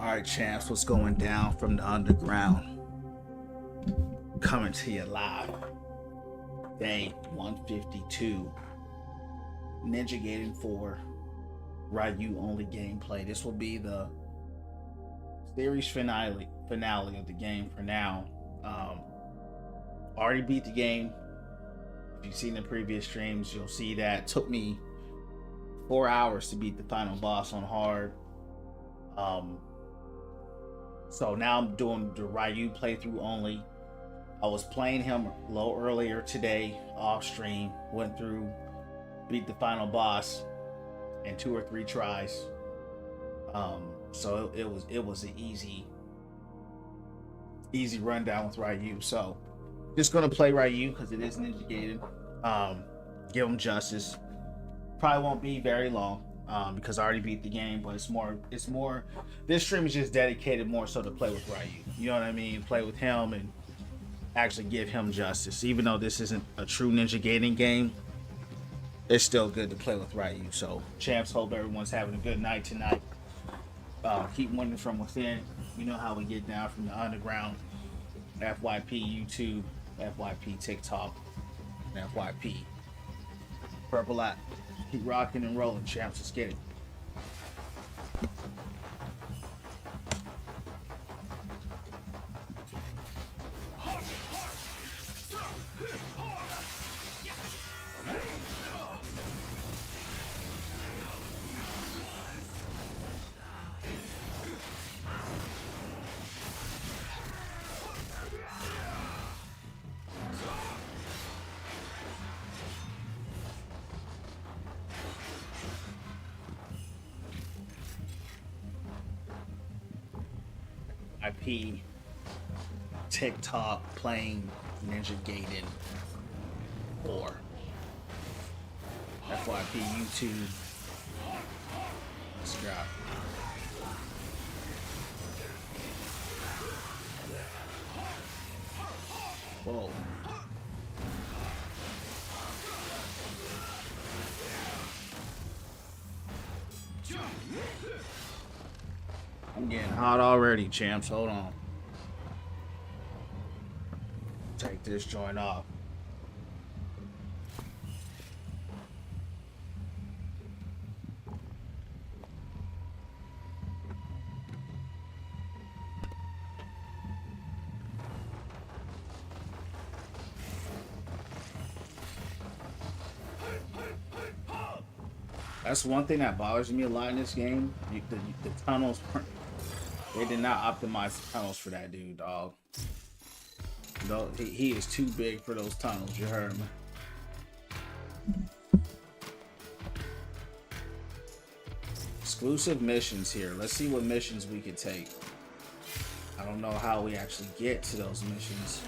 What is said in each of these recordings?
All right, champs, what's going down from the underground? Coming to you live. Day 152. Ninja Gaiden 4. Ryu only gameplay. This will be the series finale of the game for now. Already beat the game. If you've seen the previous streams, you'll see that it took me 4 hours to beat the final boss on hard. So now I'm doing the Ryu playthrough only. I was playing him a little earlier today off stream. Went through, beat the final boss in 2 or 3 tries. So it was an easy rundown with Ryu. So just gonna play Ryu because it is Ninja Gaiden. Give him justice. Probably won't be very long. Because I already beat the game, but it's more this stream is just dedicated more so to play with Ryu. You know what I mean? Play with him and actually give him justice. Even though this isn't a true Ninja Gaiden game, it's still good to play with Ryu. So champs, hope everyone's having a good night tonight. Keep winning from within. You know how we get down from the underground. FYP YouTube, FYP TikTok, and FYP Purple App. Keep rocking and rolling, champs. Let's get it. IP TikTok playing Ninja Gaiden 4. FYP YouTube. Let's go. Whoa. I'm getting hot already, champs. Hold on. Take this joint off. That's one thing that bothers me a lot in this game. The tunnels, they did not optimize the tunnels for that dude, dog. No, he is too big for those tunnels. You heard me. Exclusive missions here. Let's see what missions we could take. I don't know how we actually get to those missions.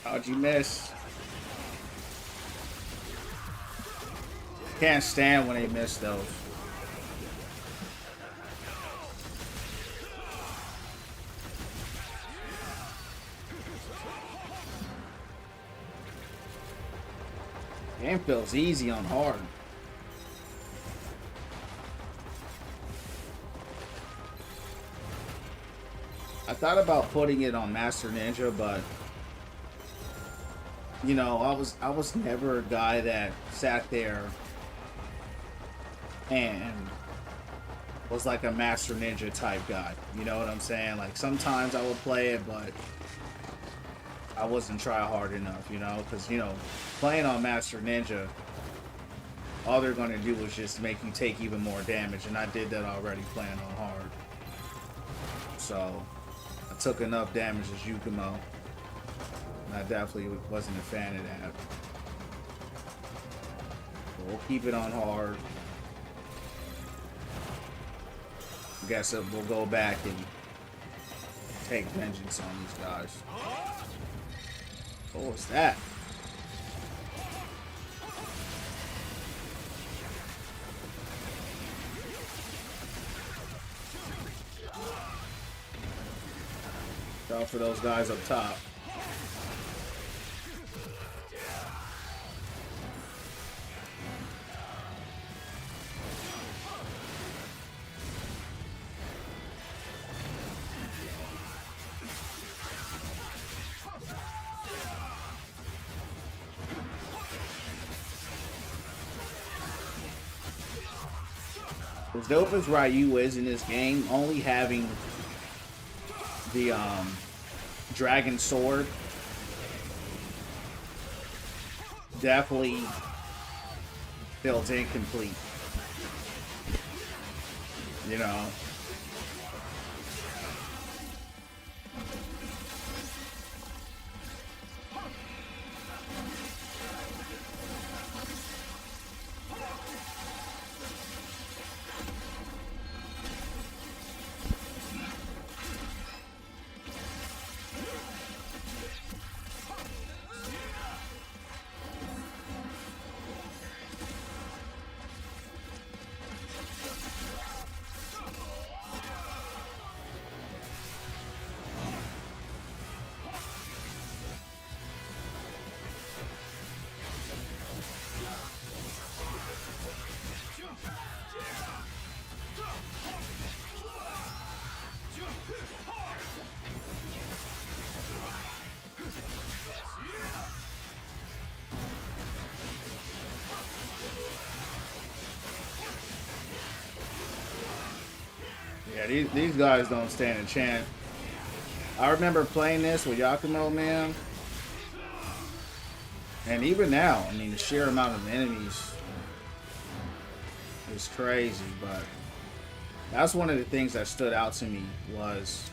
How'd you miss? Can't stand when they miss those. Game feels easy on hard. I thought about putting it on Master Ninja, but you know, I was never a guy that sat there and was like a Master Ninja type guy. You know what I'm saying? Like sometimes I would play it, but I wasn't try hard enough, you know, because you know, playing on Master Ninja, all they're going to do is just make you take even more damage, and I did that already playing on hard. So I took enough damage as Yukumo. And I definitely wasn't a fan of that. But we'll keep it on hard. I guess we'll go back and take vengeance on these guys. What was that? Out for those guys up top. As dope as Ryu is in this game, only having the dragon sword definitely feels incomplete, you know. Yeah, these guys don't stand a chance. I remember playing this with Yakumo, man. And even now, I mean, the sheer amount of enemies is crazy, but that's one of the things that stood out to me was,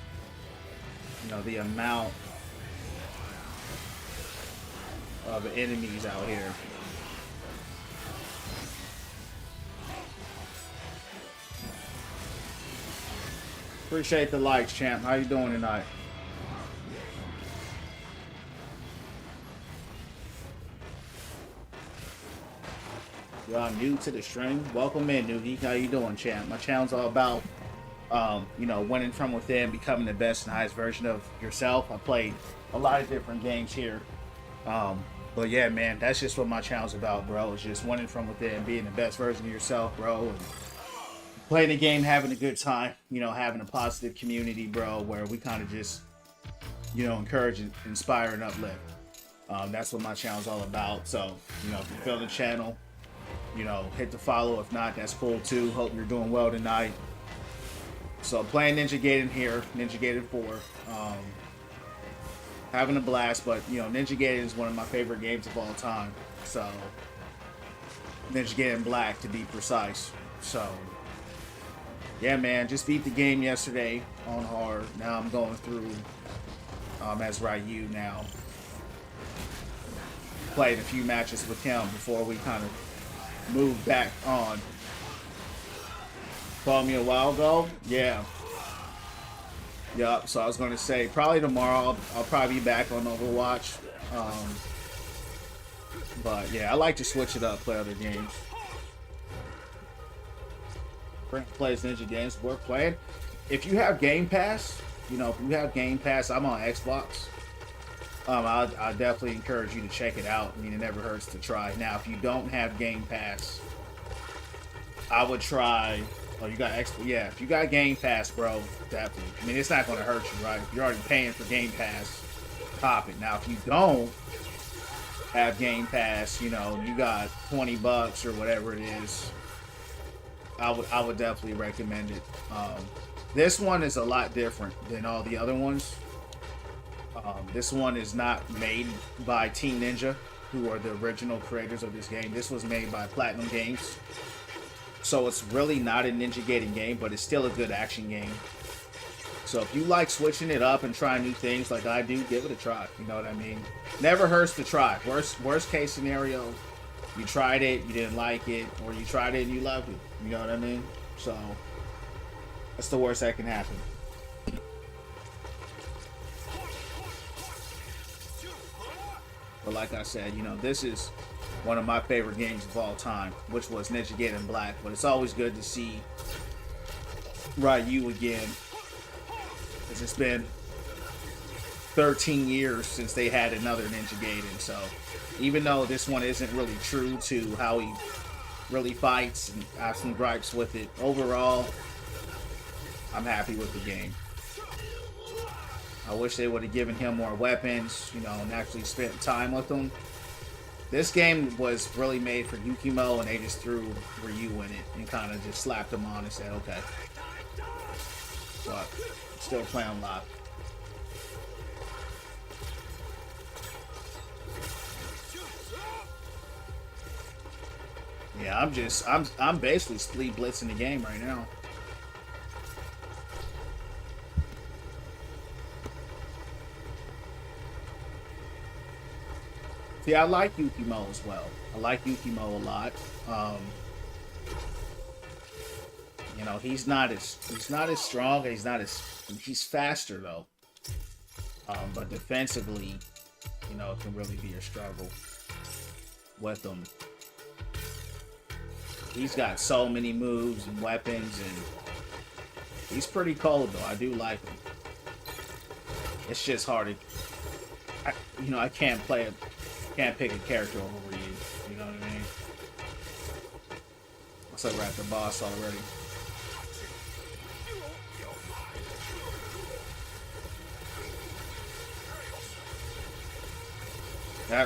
you know, the amount of enemies out here. Appreciate the likes, champ. How you doing tonight? Y'all new to the stream? Welcome in, Nugi. How you doing, champ? My channel's all about, you know, winning from within, becoming the best and highest version of yourself. I played a lot of different games here. But yeah, man, that's just what my channel's about, bro. It's just winning from within, being the best version of yourself, bro. And playing the game, having a good time, you know, having a positive community, bro, where we kind of just, you know, encourage and inspire and uplift. That's what my channel's all about. So, you know, if you feel the channel, you know, hit the follow. If not, that's cool too. Hope you're doing well tonight. So playing Ninja Gaiden here, Ninja Gaiden 4. Having a blast, but you know, Ninja Gaiden is one of my favorite games of all time. So Ninja Gaiden Black to be precise. So yeah, man, just beat the game yesterday on hard. Now I'm going through as Ryu now. Played a few matches with him before we kind of moved back on. Called me a while ago? Yeah. Yup, so I was going to say, probably tomorrow I'll probably be back on Overwatch. But yeah, I like to switch it up, play other games. Plays Ninja games worth playing. If you have Game Pass, you know, if you have Game Pass, I'm on Xbox. I definitely encourage you to check it out. I mean, it never hurts to try. Now, if you don't have Game Pass, I would try. Oh, you got Xbox? Yeah, if you got Game Pass, bro, definitely. I mean, it's not going to hurt you, right? If you're already paying for Game Pass, pop it. Now, if you don't have Game Pass, you know, you got $20 or whatever it is. I would definitely recommend it. This one is a lot different than all the other ones. This one is not made by Team Ninja, who are the original creators of this game. This was made by Platinum Games. So it's really not a Ninja Gaiden game, but it's still a good action game. So if you like switching it up and trying new things like I do, give it a try. You know what I mean? Never hurts to try. Worst case scenario, you tried it, you didn't like it, or you tried it and you loved it. You know what I mean? So that's the worst that can happen. But like I said, you know, this is one of my favorite games of all time, which was Ninja Gaiden Black. But it's always good to see Ryu again, because it's been 13 years since they had another Ninja Gaiden. So even though this one isn't really true to how he really fights, and I have some gripes with it, overall, I'm happy with the game. I wish they would have given him more weapons, you know, and actually spent time with him. This game was really made for Yukimo, and they just threw Ryu in it and kind of just slapped him on and said, okay. But still playing live. Yeah, I'm basically speed blitzing the game right now. See, I like Yukimo as well. I like Yukimo a lot. You know, he's not as strong. He's faster though. But defensively, you know, it can really be a struggle with him. He's got so many moves and weapons, and he's pretty cold though. I do like him. It's just hard to, I can't pick a character over Ryu. You know what I mean? Looks like we're at the boss already.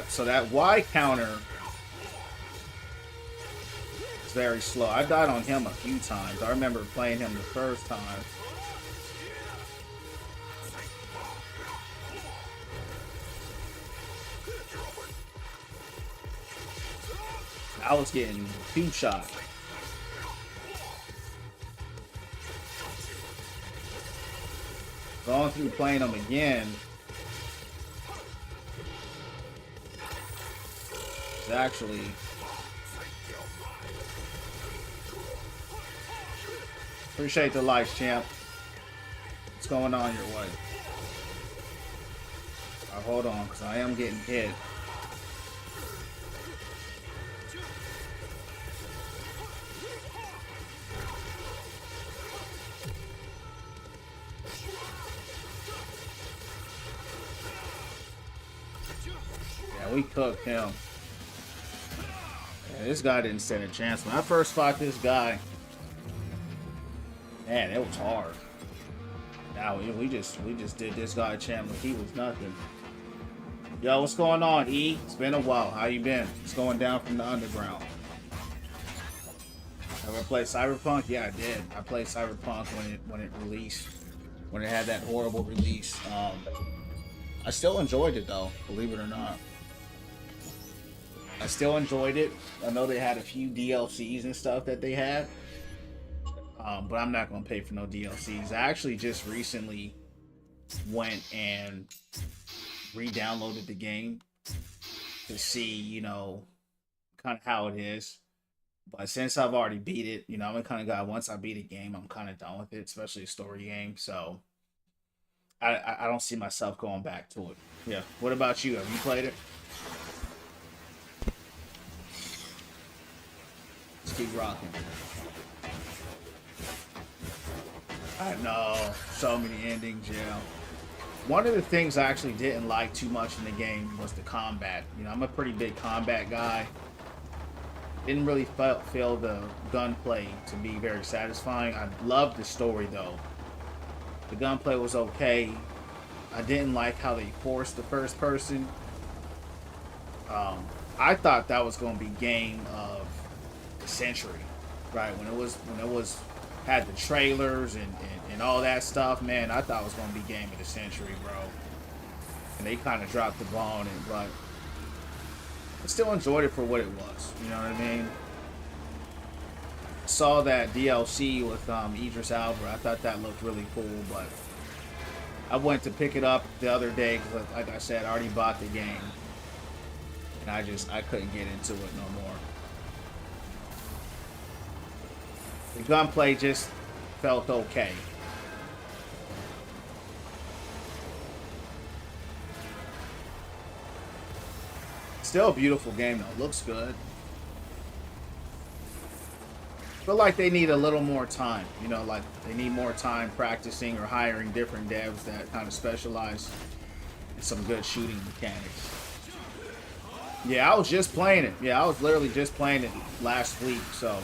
So that Y counter is very slow. I died on him a few times. I remember playing him the first time. I was getting two-shot. Going through playing them again. It's actually appreciate the likes, champ. What's going on your way? Hold on, because I am getting hit. We cooked him. Yeah, this guy didn't stand a chance. When I first fought this guy, man, it was hard. Now we just did this guy a champ like he was nothing. Yo, what's going on, E? It's been a while. How you been? It's going down from the underground. Ever play Cyberpunk? Yeah, I did. I played Cyberpunk when it released, when it had that horrible release. I still enjoyed it though, believe it or not. I still enjoyed it. I know they had a few DLCs and stuff that they had, but I'm not gonna pay for no DLCs. I actually just recently went and re-downloaded the game to see, you know, kind of how it is. But since I've already beat it, you know, I'm the kind of guy, once I beat a game, I'm kind of done with it, especially a story game. So I don't see myself going back to it. Yeah. What about you? Have you played it? Let's keep rocking. I know. So many endings, yeah. One of the things I actually didn't like too much in the game was the combat. You know, I'm a pretty big combat guy. Didn't really feel the gunplay to be very satisfying. I loved the story though. The gunplay was okay. I didn't like how they forced the first person. I thought that was going to be game of the century, right? When it was had the trailers and all that stuff, man, I thought it was going to be game of the century, bro. And they kind of dropped the ball on it, but I still enjoyed it for what it was. You know what I mean? Saw that DLC with Idris Elba. I thought that looked really cool, but I went to pick it up the other day because, like I said, I already bought the game, and I couldn't get into it no more. The gunplay just felt okay. Still a beautiful game though. Looks good. Feel like they need a little more time. You know, like they need more time practicing or hiring different devs that kind of specialize in some good shooting mechanics. Yeah, I was just playing it. Yeah, I was literally just playing it last week, so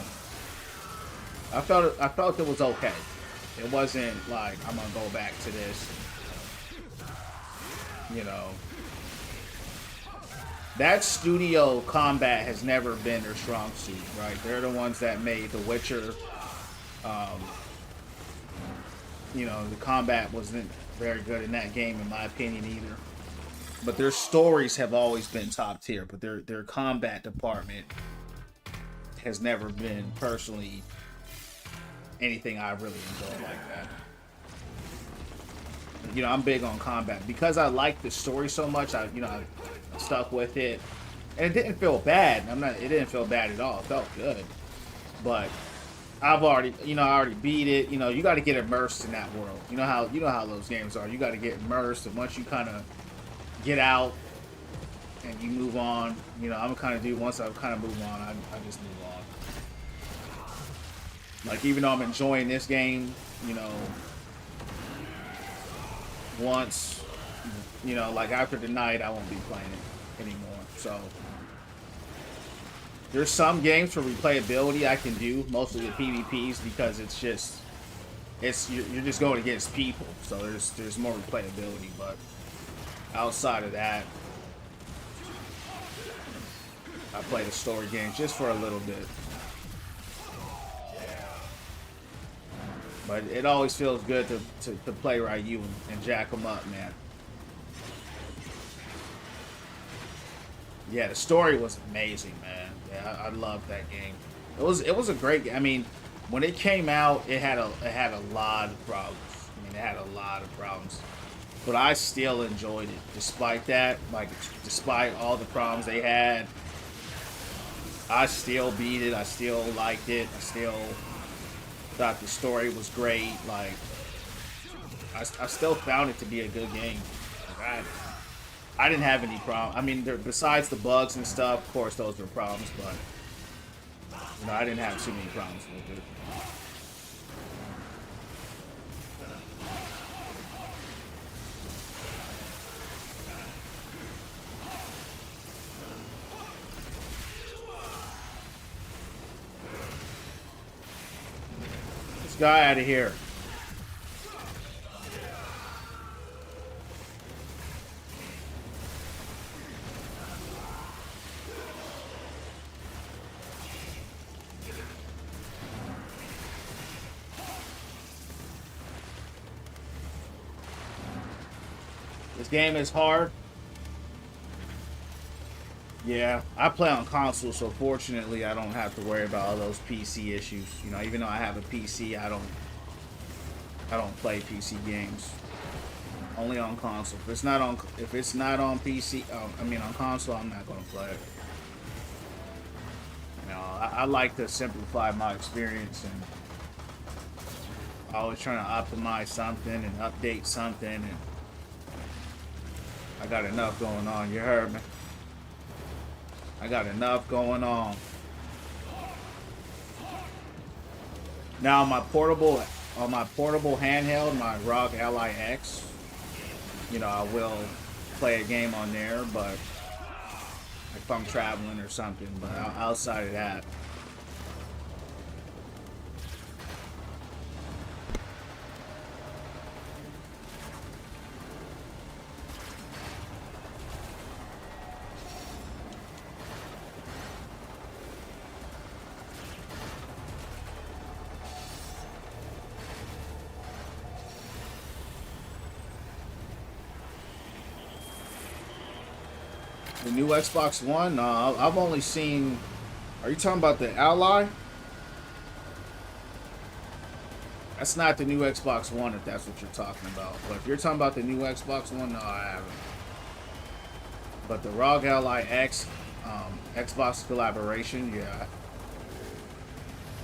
I felt it was okay. It wasn't like I'm gonna go back to this. You know. That studio combat has never been their strong suit, right? They're the ones that made The Witcher. You know, the combat wasn't very good in that game, in my opinion, either. But their stories have always been top tier. But their combat department has never been personally anything I really enjoy like that. You know, I'm big on combat because I like the story so much. I stuck with it, and it didn't feel bad. It didn't feel bad at all. It felt good, but I already beat it. You know, you got to get immersed in that world. You know how those games are. You got to get immersed, and once you kind of get out and you move on, you know, I'm kind of dude. Once I kind of move on, I just move on. Like, even though I'm enjoying this game, you know, once, you know, like after the night, I won't be playing it anymore. So there's some games for replayability I can do, mostly the PvPs, because you're just going against people, so there's more replayability. But outside of that, I play the story games just for a little bit. But it always feels good to play Ryu and jack them up, man. Yeah, the story was amazing, man. Yeah, I loved that game. It was a great game. I mean, when it came out, it had a lot of problems. I mean, it had a lot of problems. But I still enjoyed it, despite that. Like, despite all the problems they had, I still beat it. I still liked it. I still thought the story was great. Like, I still found it to be a good game. Like, I didn't have any problem. I mean, besides the bugs and stuff, of course, those were problems, but you know, I didn't have too many problems with it. This guy out of here. This game is hard. Yeah, I play on console, so fortunately I don't have to worry about all those PC issues. You know, even though I have a PC, I don't play PC games. Only on console. If it's not on PC, I mean on console, I'm not gonna play it. You know, I like to simplify my experience, and always trying to optimize something and update something, and I got enough going on. You heard me? I got enough going on. Now on my portable handheld, my ROG Ally X, you know, I will play a game on there, but if I'm traveling or something. But outside of that, the new Xbox One, I've only seen. Are you talking about the Ally? That's not the new Xbox One, if that's what you're talking about. But if you're talking about the new Xbox One, no, I haven't. But the ROG Ally X, Xbox collaboration, yeah.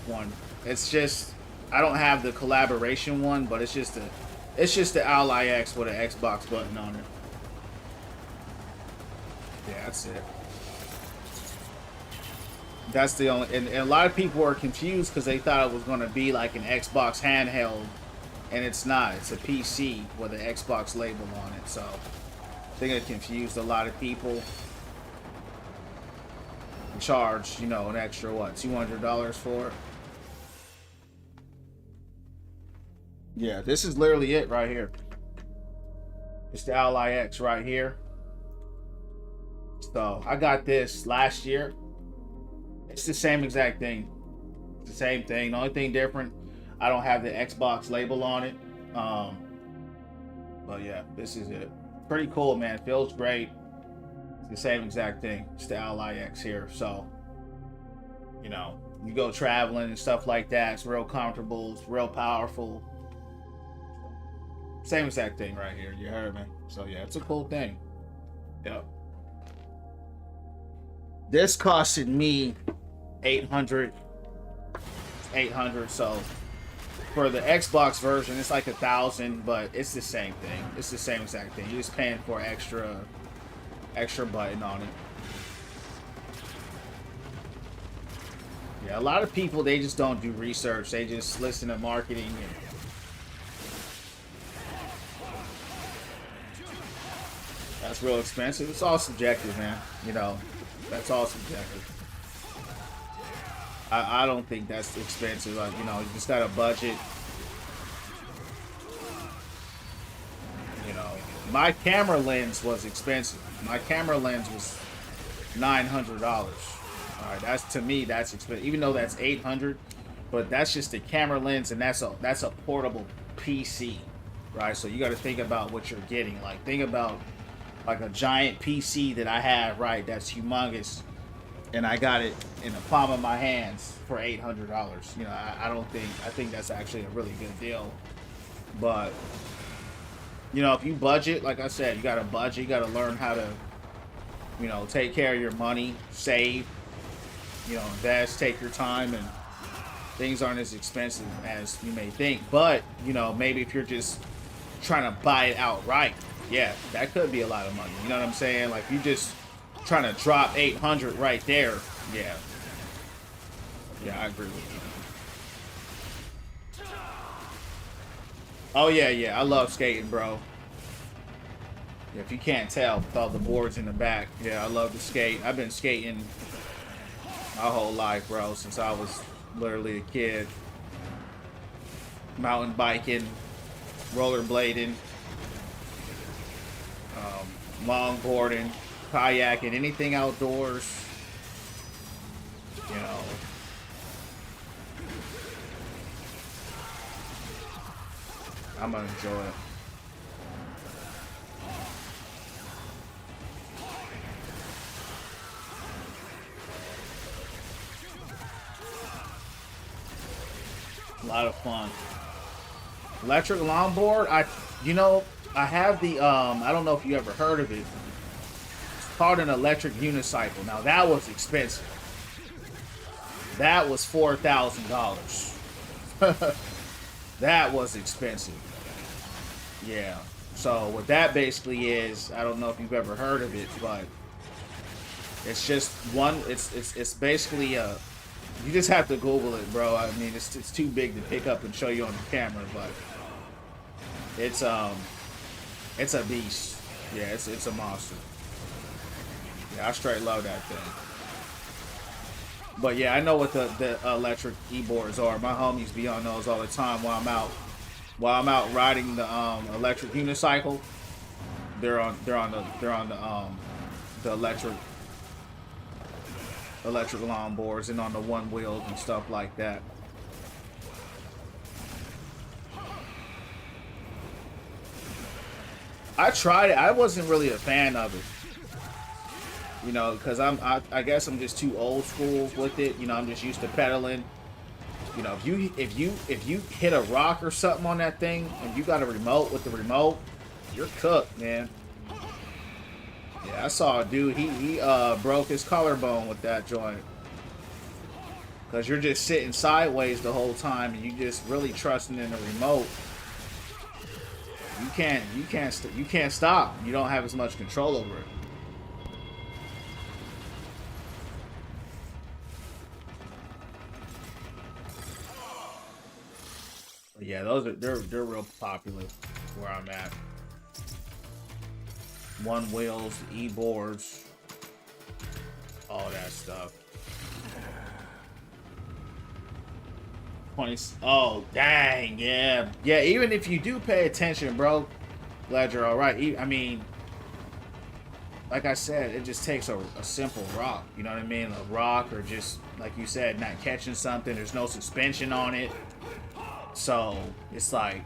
One. It's just I don't have the collaboration one, but it's just the Ally X with an Xbox button on it. Yeah, that's it. That's the only, and a lot of people were confused because they thought it was going to be like an Xbox handheld, and it's not. It's a PC with an Xbox label on it. So I think it confused a lot of people. Charged, you know, an extra what, $200 for it. Yeah, this is literally it right here. It's the Ally X right here. So I got this last year. It's the same exact thing. It's the same thing. The only thing different, I don't have the Xbox label on it. But yeah, this is it. Pretty cool, man. It feels great. It's the same exact thing. It's the Ally X here. So, you know, you go traveling and stuff like that. It's real comfortable. It's real powerful. Same exact thing right here. You heard me. So yeah, it's a cool thing. Yep. This costed me 800. So for the Xbox version, it's like 1,000, but it's the same thing. It's the same exact thing. You're just paying for extra button on it. Yeah, a lot of people, they just don't do research. They just listen to marketing and that's real expensive. It's all subjective, man. You know, that's all subjective. I don't think that's expensive. Like, you know, you just got a budget. You know, my camera lens was expensive. My camera lens was $900. All right, that's, to me, that's expensive. Even though that's 800, but that's just a camera lens, and that's a portable PC, right? So you got to think about what you're getting. Like, think about like a giant PC that I have, right? That's humongous, and I got it in the palm of my hands for $800. You know, I think that's actually a really good deal. But you know, if you budget, like I said, you got to budget. You got to learn how to, you know, take care of your money, save, you know, invest, take your time, and things aren't as expensive as you may think. But you know, maybe if you're just trying to buy it outright, yeah, that could be a lot of money. You know what I'm saying? Like, you just trying to drop 800 right there. Yeah. Yeah, I agree with you. Oh, yeah. I love skating, bro. Yeah, if you can't tell with all the boards in the back. Yeah, I love to skate. I've been skating my whole life, bro, since I was literally a kid. Mountain biking, rollerblading. Longboarding, kayaking, anything outdoors, you know. I'm gonna enjoy it. A lot of fun. Electric longboard, I have the, I don't know if you ever heard of it. It's called an electric unicycle. Now, that was expensive. That was $4,000. That was expensive. Yeah. So, what that basically is, I don't know if you've ever heard of it, but it's just one, it's basically a, you just have to Google it, bro. I mean, it's too big to pick up and show you on the camera, but it's a beast. Yeah, it's a monster. Yeah, I straight love that thing. But yeah, I know what the electric e-boards are. My homies be on those all the time while I'm out riding the electric unicycle. They're on the electric longboards and on the one wheels and stuff like that. I tried it. I wasn't really a fan of it. You know, because I guess I'm just too old school with it. You know, I'm just used to pedaling. You know, if you hit a rock or something on that thing and you got a remote with the remote, you're cooked, man. Yeah, I saw a dude, he broke his collarbone with that joint. Cause you're just sitting sideways the whole time and you just really trusting in the remote. You can't stop. You don't have as much control over it. But yeah, they're real popular where I'm at. One wheels, e-boards, all that stuff. 20. Oh dang, yeah, yeah. Even if you do pay attention, bro, glad you're all right. I mean, like I said, it just takes a simple rock. You know what I mean? A rock, or just like you said, not catching something. There's no suspension on it, so it's like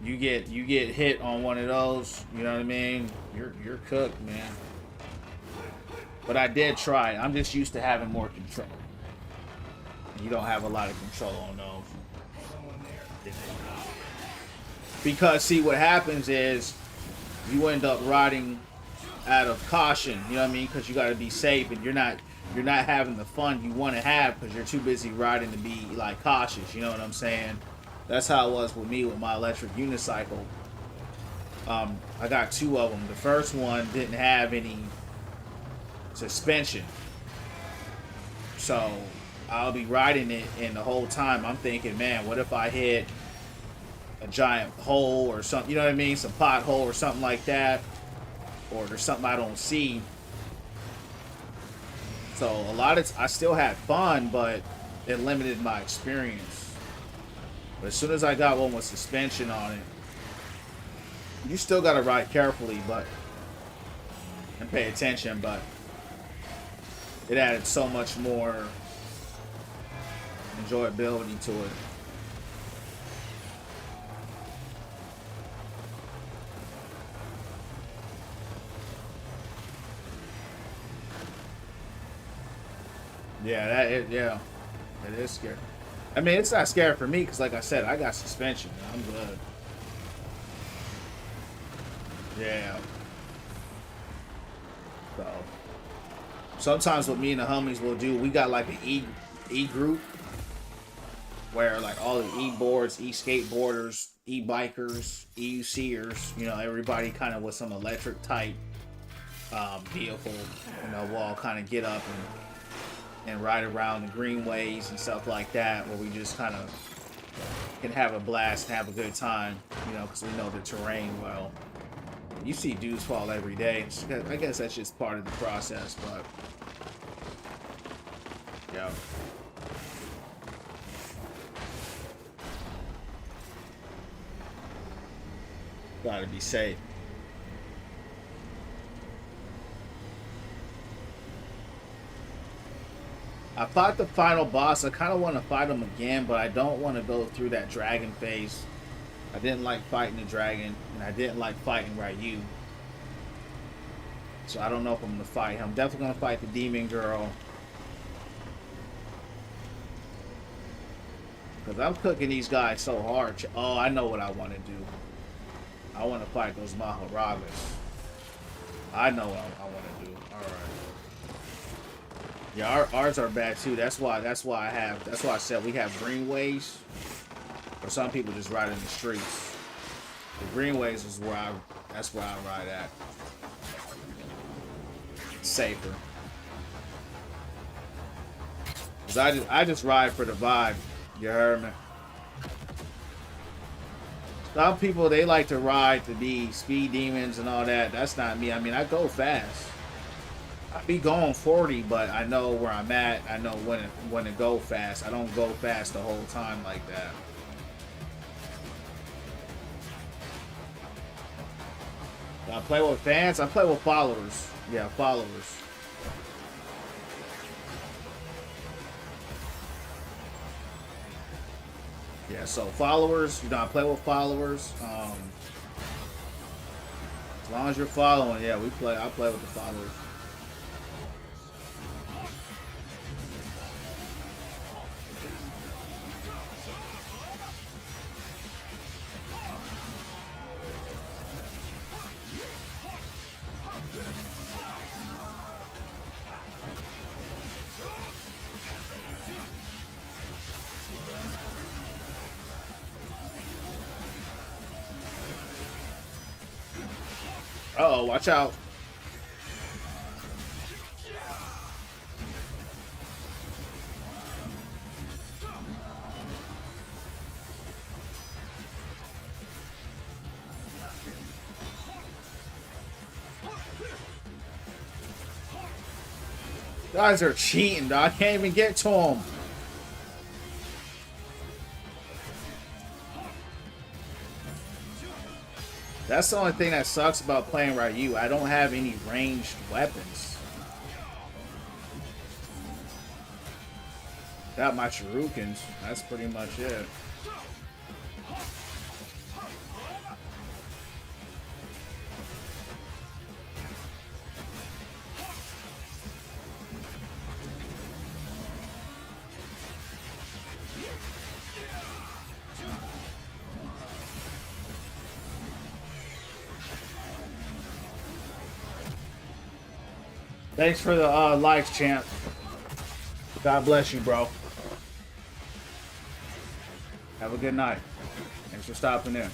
you get hit on one of those. You know what I mean? You're cooked, man. But I did try it. I'm just used to having more control. You don't have a lot of control on those. Because see, what happens is you end up riding out of caution. You know what I mean? Because you got to be safe, and you're not having the fun you want to have because you're too busy riding to be like cautious. You know what I'm saying? That's how it was with me with my electric unicycle. I got 2 of them. The first one didn't have any suspension, so I'll be riding it, and the whole time I'm thinking, man, what if I hit a giant hole or something? You know what I mean? Some pothole or something like that, or there's something I don't see. So a lot of I still had fun, but it limited my experience. But as soon as I got one with suspension on it, you still got to ride carefully, and pay attention, but it added so much more enjoyability to it. Yeah, it is scary. I mean, it's not scary for me because, like I said, I got suspension. I'm good. Yeah. So sometimes what me and the homies will do, we got like an E group where like all the e-boards, e-skateboarders, e-bikers, e-seers, you know, everybody kind of with some electric type vehicle, you know, we'll all kind of get up and ride around the greenways and stuff like that, where we just kind of can have a blast and have a good time, you know, because we know the terrain well. You see dudes fall every day. I guess that's just part of the process, but yeah. Gotta be safe. I fought the final boss. I kind of want to fight him again, but I don't want to go through that dragon phase. I didn't like fighting the dragon, and I didn't like fighting Ryu. So I don't know if I'm going to fight him. I'm definitely going to fight the demon girl. Because I'm cooking these guys so hard. Oh, I know what I want to do. I want to fight those Maharagas. I know what I want to do. Alright. Yeah, ours are bad too. That's why I said we have greenways. Or some people just ride in the streets. The greenways is that's where I ride at. It's safer. Cause I just ride for the vibe. You heard me? Some people, they like to ride to be speed demons and all that. That's not me. I mean, I go fast. I be going 40, but I know where I'm at. I know when to go fast. I don't go fast the whole time like that. Do I play with fans? I play with followers. Yeah, followers. Yeah, so followers, you know, I play with followers. As long as you're following, yeah, I play with the followers. Uh-oh, watch out. Guys are cheating, dog. I can't even get to him. That's the only thing that sucks about playing Ryu. I don't have any ranged weapons. Got my shurikens. That's pretty much it. Thanks for the likes, champ. God bless you, bro. Have a good night. Thanks for stopping in.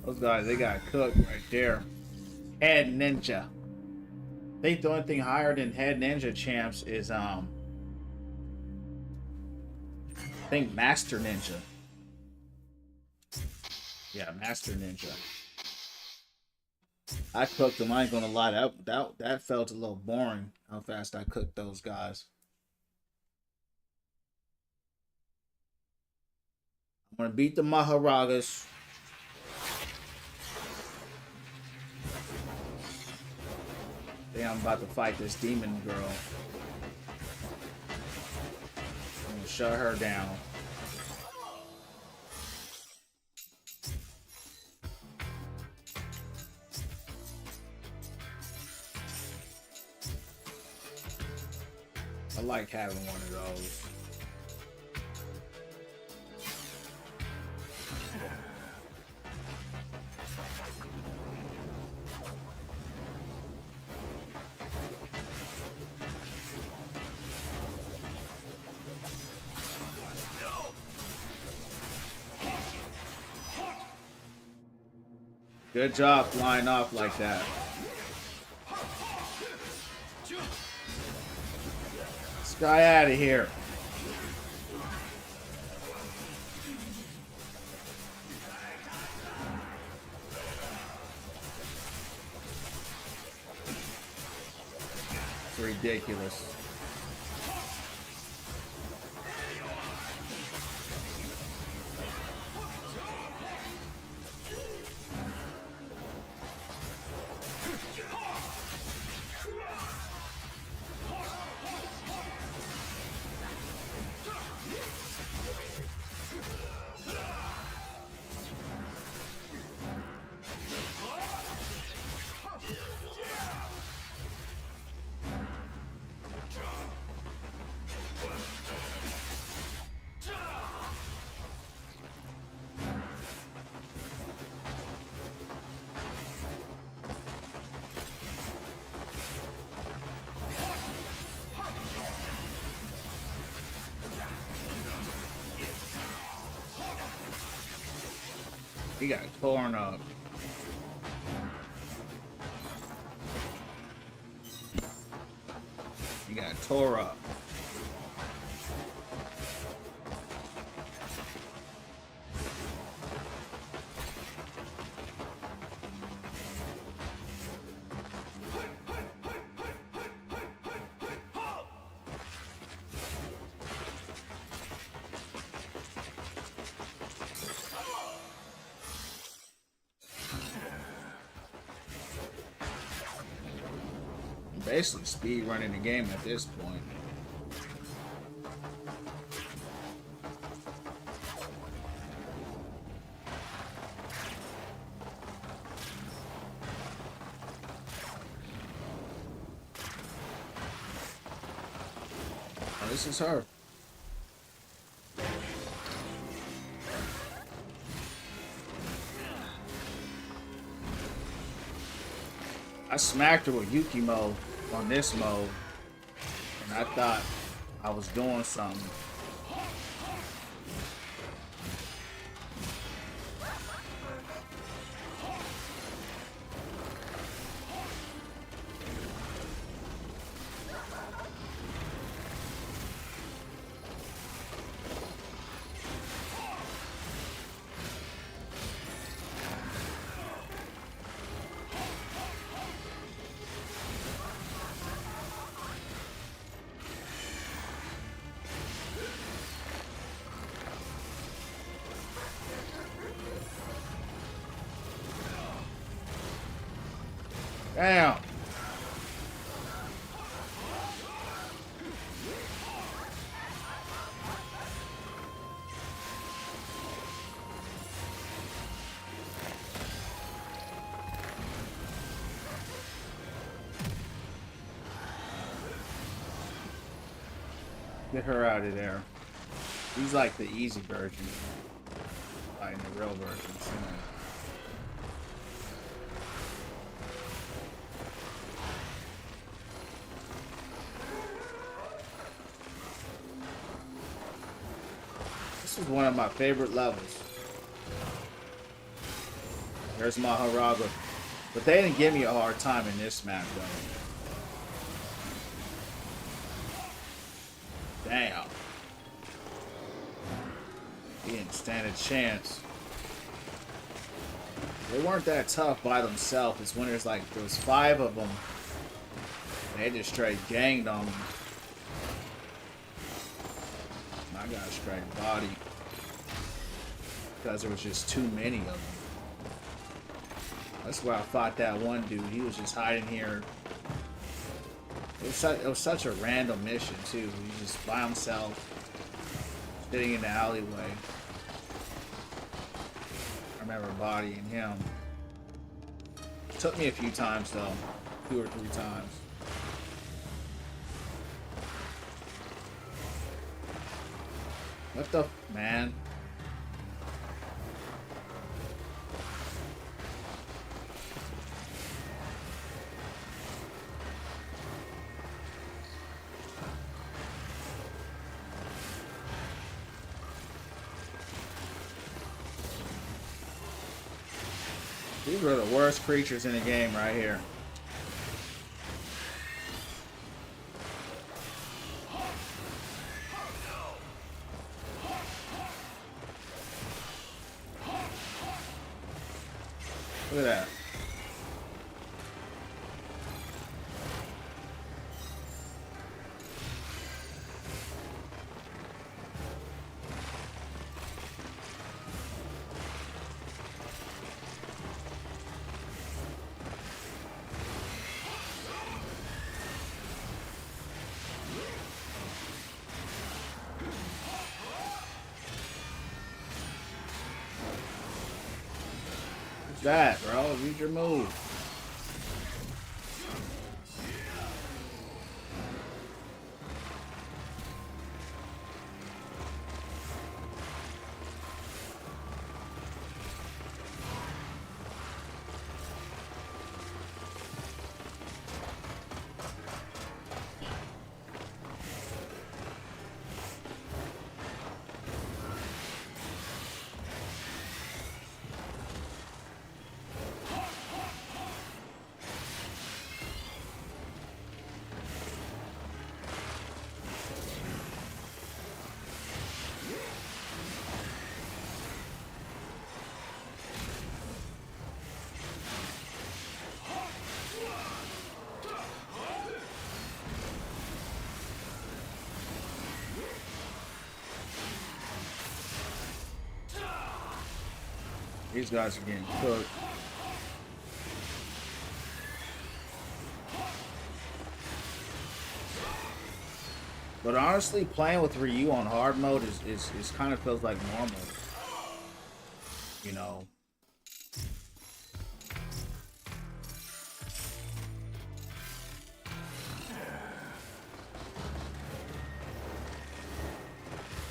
Those guys, they got cooked right there. Head Ninja. I think the only thing higher than Head Ninja champs is I think Master Ninja. Yeah, Master Ninja. I cooked them. I ain't gonna lie. That felt a little boring. How fast I cooked those guys. I'm gonna beat the Maharagas. Then I'm about to fight this demon girl. I'm gonna shut her down. I like having one of those. Good job flying off like that. This guy out of here. It's ridiculous. He got torn up. He got tore up. Basically speed running the game at this point. Oh, this is her. I smacked her with Yuki mode on this mode, and I thought I was doing something. Damn. Get her out of there. He's like the easy version. Like the real version. So. This is one of my favorite levels. There's my Haraga. But they didn't give me a hard time in this map though. Damn. He didn't stand a chance. They weren't that tough by themselves. It's when there's like, there was 5 of them. And they just straight ganged on me. I got a straight body. Because there was just too many of them. That's why I fought that one dude. He was just hiding here. It was such a random mission too. He just by himself, sitting in the alleyway. I remember bodying him. It took me a few times though, 2 or 3 times. What the man? These are the worst creatures in the game right here. Look at that. That, bro. Use your move. These guys are getting cooked. But honestly, playing with Ryu on hard mode is kind of feels like normal. You know.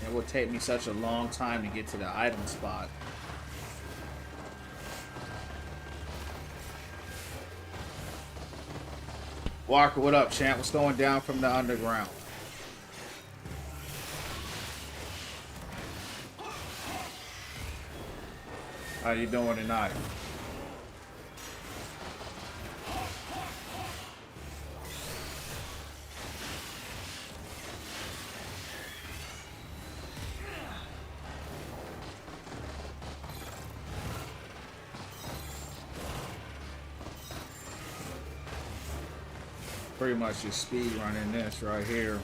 It would take me such a long time to get to the item spot. Walker, what up, champ? What's going down from the underground? How you doing tonight? Pretty much just speed running this right here.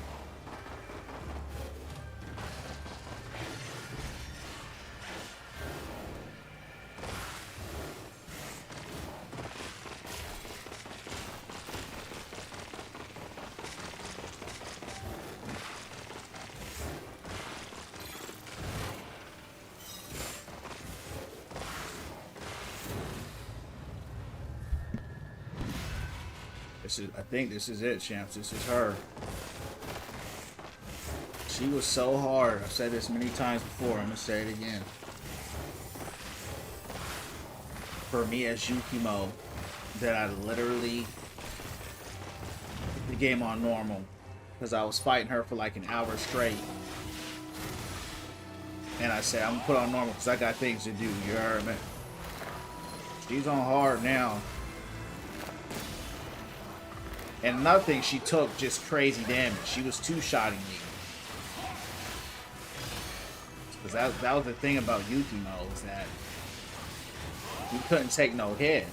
I think this is it, champs. This is her. She was so hard. I've said this many times before. I'm gonna say it again. For me as Yukimo, that I literally put the game on normal because I was fighting her for like an hour straight, and I said I'm gonna put on normal because I got things to do. You heard me? She's on hard now. And nothing, she took just crazy damage. She was two-shotting me. Because that was the thing about Yukimo, is that you couldn't take no hit.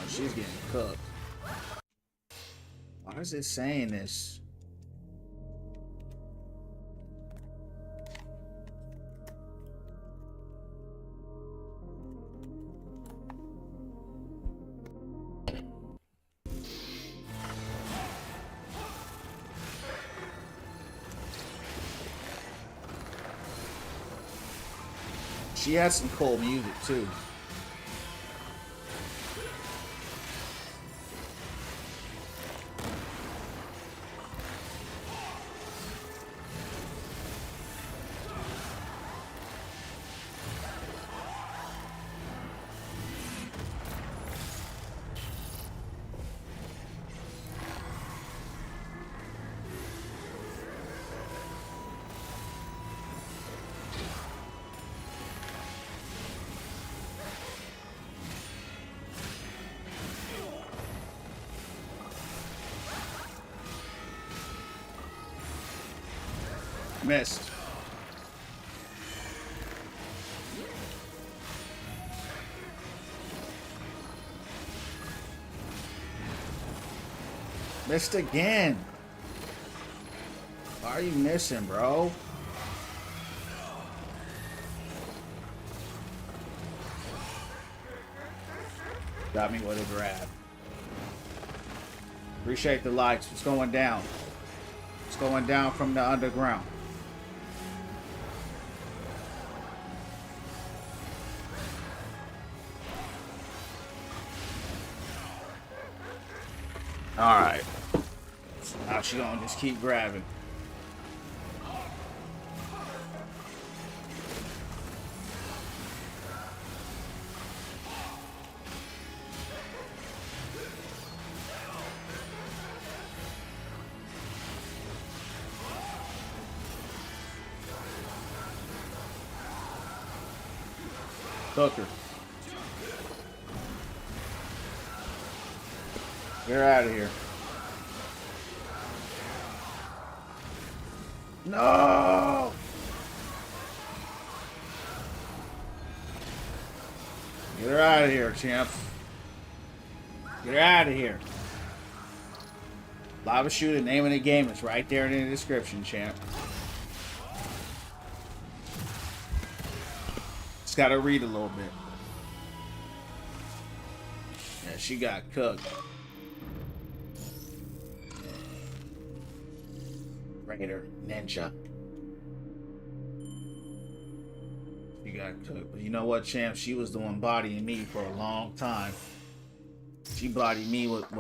She's getting cooked. Why is it saying this? She has some cool music too. Missed. Missed again. Why are you missing, bro? Got me with a grab. Appreciate the likes. What's going down? What's going down from the underground? Alright. Now she gonna just keep grabbing. Cook her. Get her out of here. No! Get her out of here, champ. Get her out of here. Lava Shooter, name of the game is right there in the description, champ. Just gotta read a little bit. Yeah, she got cooked. Raider, ninja. She got cooked. But you know what, champ? She was the one bodying me for a long time. She bodied me with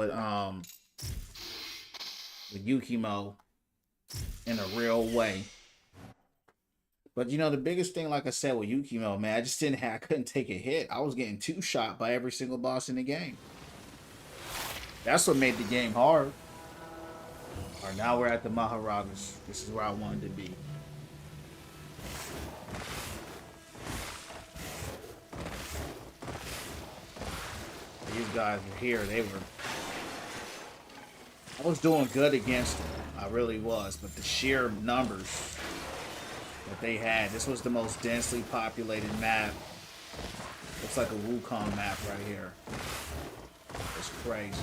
Yukimo in a real way. But you know, the biggest thing, like I said, with Yukimo, man, I couldn't take a hit. I was getting two-shot by every single boss in the game. That's what made the game hard. Alright, now we're at the Maharajas. This is where I wanted to be. These guys were here. I was doing good against them. I really was. But the sheer numbers that they had. This was the most densely populated map. Looks like a Wukong map right here. It's crazy.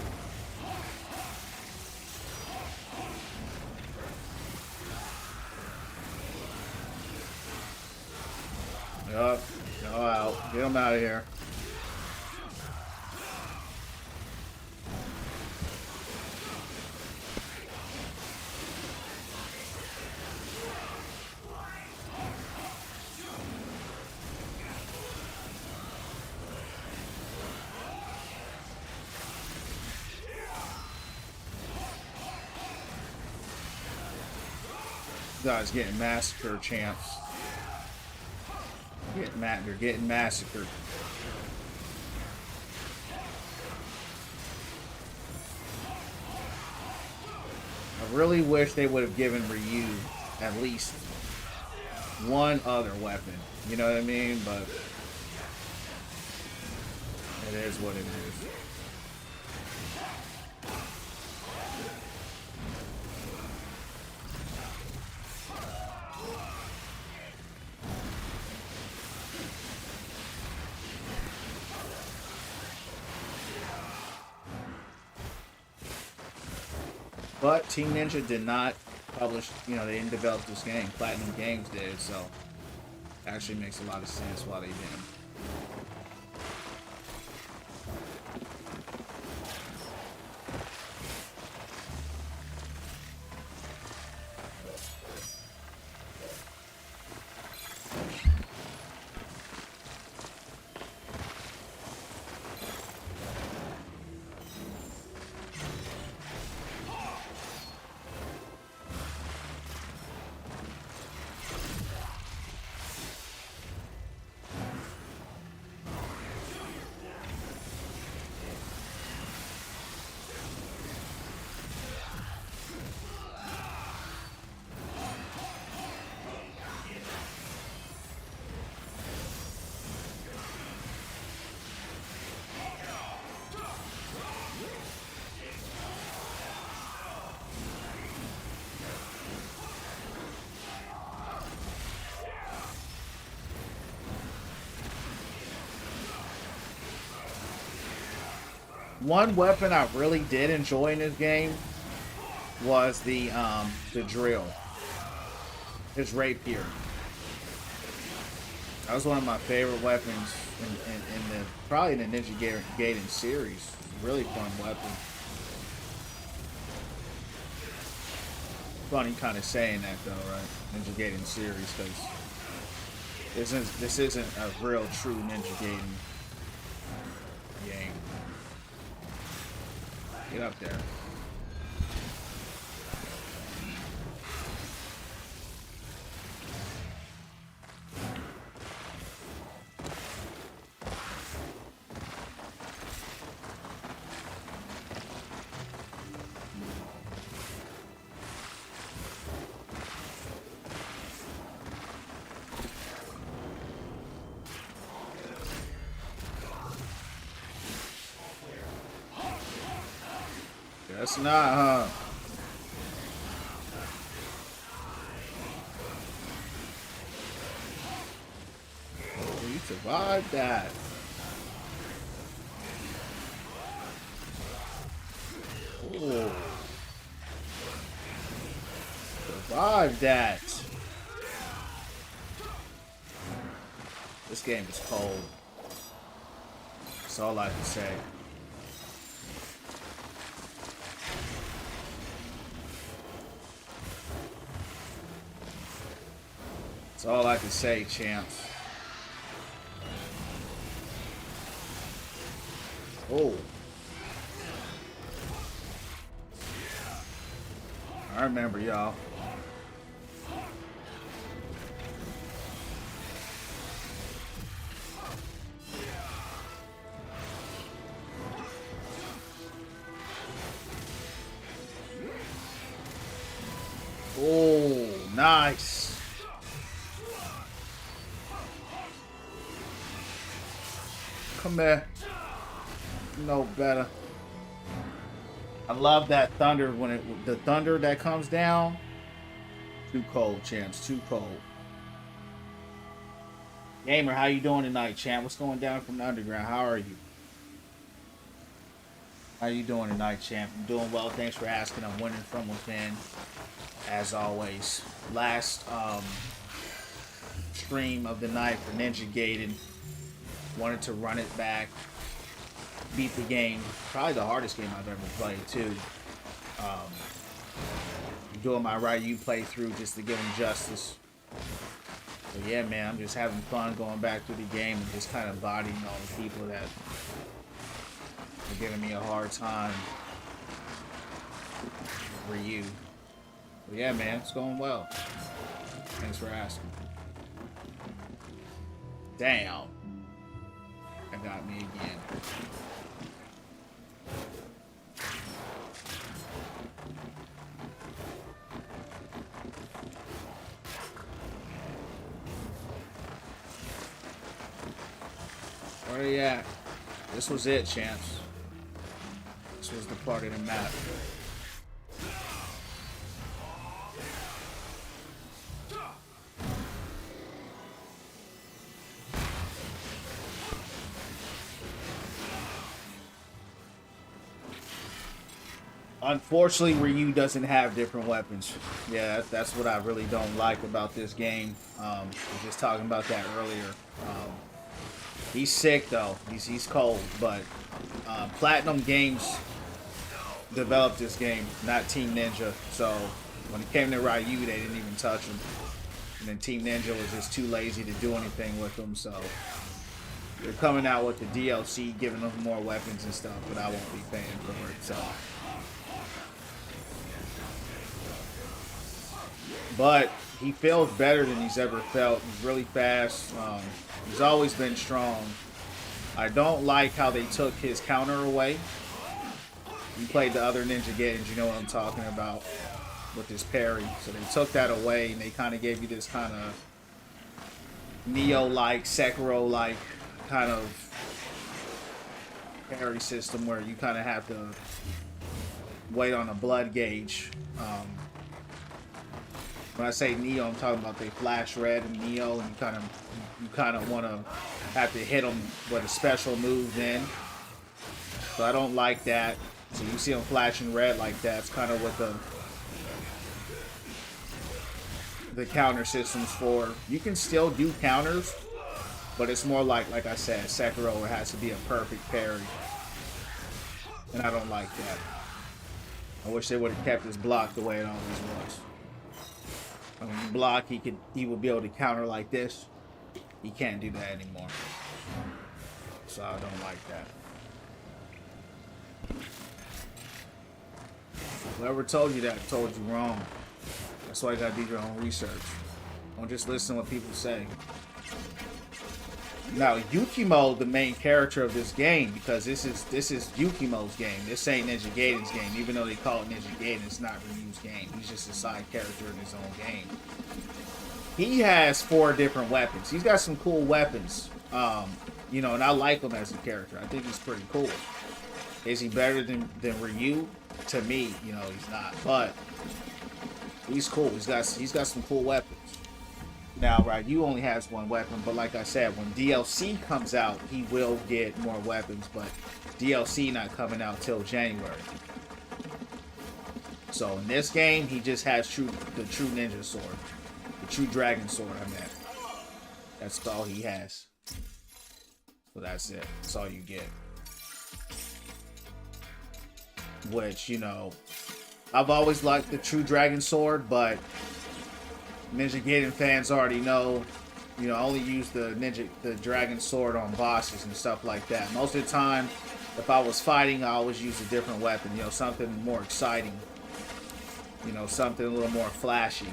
Yup. Go out. Get them out of here. Guys getting massacred, champs. They're getting massacred. I really wish they would have given Ryu at least one other weapon. You know what I mean? But it is what it is. But Team Ninja did not publish, you know, they didn't develop this game. Platinum Games did, so it actually makes a lot of sense why they didn't. One weapon I really did enjoy in this game was the drill. His rapier. That was one of my favorite weapons in the probably in the Ninja Gaiden series. Really fun weapon. Funny kind of saying that though, right? Ninja Gaiden series, because this isn't a real true Ninja Gaiden game. Get up there. That's not, huh? Oh, you survived that. Oh. Survive that. This game is cold. That's all I can say. That's all I can say, champs. Oh. I remember, y'all. Oh, nice. Come here. No better. I love that thunder when the thunder that comes down. Too cold, champs. Too cold. Gamer, how you doing tonight, champ? What's going down from the underground? How are you? How you doing tonight, champ? I'm doing well. Thanks for asking. I'm winning from within, as always. Last stream of the night for Ninja Gaiden. Wanted to run it back. Beat the game. Probably the hardest game I've ever played, too. Doing my Ryu playthrough just to give him justice. But yeah, man, I'm just having fun going back through the game and just kind of bodying all the people that are giving me a hard time. Ryu. But yeah, man, it's going well. Thanks for asking. Damn. That got me again. Where are you at? This was it, champs. This was the part of the map. Unfortunately, Ryu doesn't have different weapons. Yeah, that's what I really don't like about this game. I was just talking about that earlier. He's sick though. He's cold, but Platinum Games developed this game, not Team Ninja. So when it came to Ryu, they didn't even touch him. And then Team Ninja was just too lazy to do anything with him. So they're coming out with the DLC, giving them more weapons and stuff, but I won't be paying for it. So. But he feels better than he's ever felt. He's really fast. He's always been strong. I don't like how they took his counter away. You played the other Ninja Gaidens, you know what I'm talking about with this parry. So they took that away and they kind of gave you this kind of Neo-like, Sekiro-like kind of parry system where you kind of have to wait on a blood gauge. When I say Neo, I'm talking about they flash red and Neo, and you kind of want to have to hit them with a special move then. So I don't like that. So you see them flashing red like that. It's kind of what the counter system's for. You can still do counters, but it's more like I said, Sekiro, where it has to be a perfect parry. And I don't like that. I wish they would have kept his block the way it always was. When you block, he would be able to counter like this. He can't do that anymore. So I don't like that. Whoever told you that told you wrong. That's why you gotta do your own research. Don't just listen to what people say. Now Yukimo, the main character of this game, because this is Yukimo's game. This ain't Ninja Gaiden's game. Even though they call it Ninja Gaiden, it's not Ryu's game. He's just a side character in his own game. He has 4 different weapons. He's got some cool weapons. You know, and I like him as a character. I think he's pretty cool. Is he better than Ryu? To me, you know, he's not. But he's cool. He's got some cool weapons. Now, Ryu only has 1 weapon, but like I said, when DLC comes out, he will get more weapons, but DLC not coming out till January. So in this game, he just has the true ninja sword, the true dragon sword. I meant. That's all he has. So that's it. That's all you get. Which, you know, I've always liked the true dragon sword, but Ninja Gaiden fans already know, you know, I only use the dragon sword on bosses and stuff like that. Most of the time, if I was fighting, I always use a different weapon, you know, something more exciting. You know, something a little more flashy.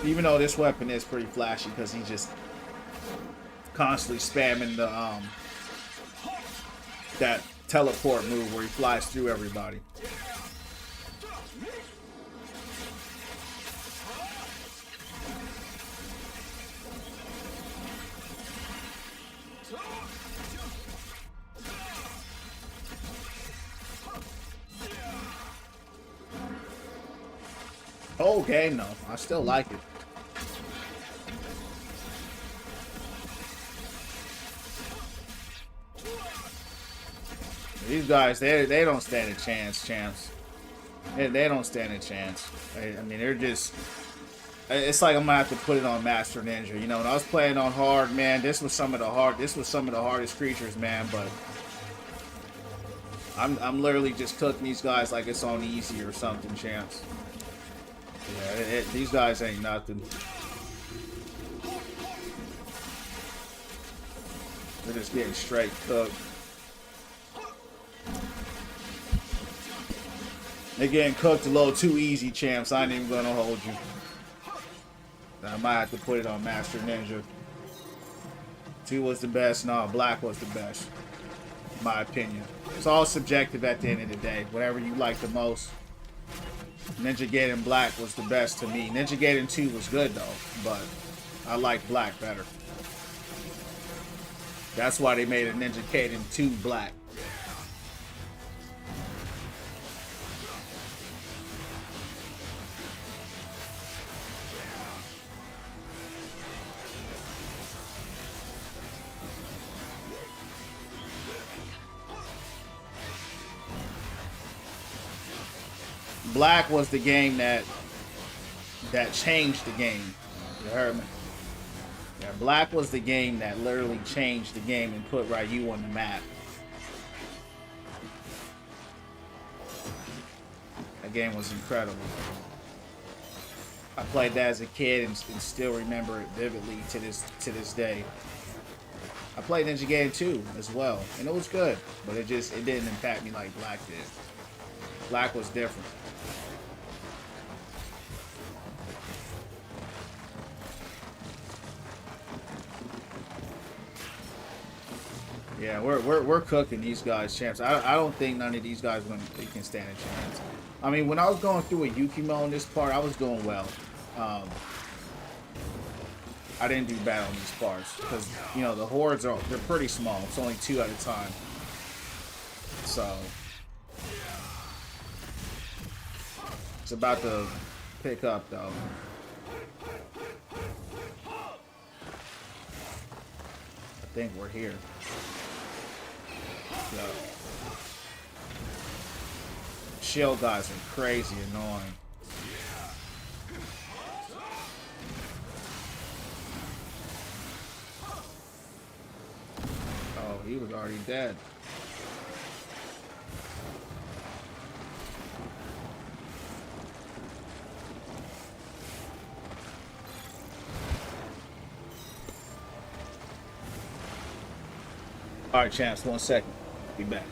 Even though this weapon is pretty flashy because he's just constantly spamming the that teleport move where he flies through everybody. Whole game though, I still like it. These guys, they don't stand a chance, champs. They don't stand a chance. I mean, they're just. It's like I'm gonna have to put it on Master Ninja. You know, when I was playing on hard, man, this was some of the hardest creatures, man. But I'm literally just cooking these guys like it's on easy or something, champs. Yeah, these guys ain't nothing. They're just getting straight cooked. They're getting cooked a little too easy, champs. I ain't even gonna hold you. I might have to put it on Master Ninja. 2 was the best. No, Black was the best. In my opinion. It's all subjective at the end of the day. Whatever you like the most. Ninja Gaiden Black was the best to me. Ninja Gaiden 2 was good though, but I like Black better. That's why they made a Ninja Gaiden 2 Black. Black was the game that changed the game. You heard me? Yeah, Black was the game that literally changed the game and put Ryu on the map. That game was incredible. I played that as a kid and still remember it vividly to this day. I played Ninja Gaiden 2 as well, and it was good, but it didn't impact me like Black did. Black was different. Yeah, we're cooking these guys, champs. I don't think none of these guys can stand a chance. I mean, when I was going through a Yukimo in this part, I was doing well. I didn't do bad on these parts because you know the hordes they're pretty small. It's only 2 at a time. So it's about to pick up though. I think we're here. Yo. Shield guys are crazy annoying. Oh, he was already dead. Alright, champs, 1 second. Be back.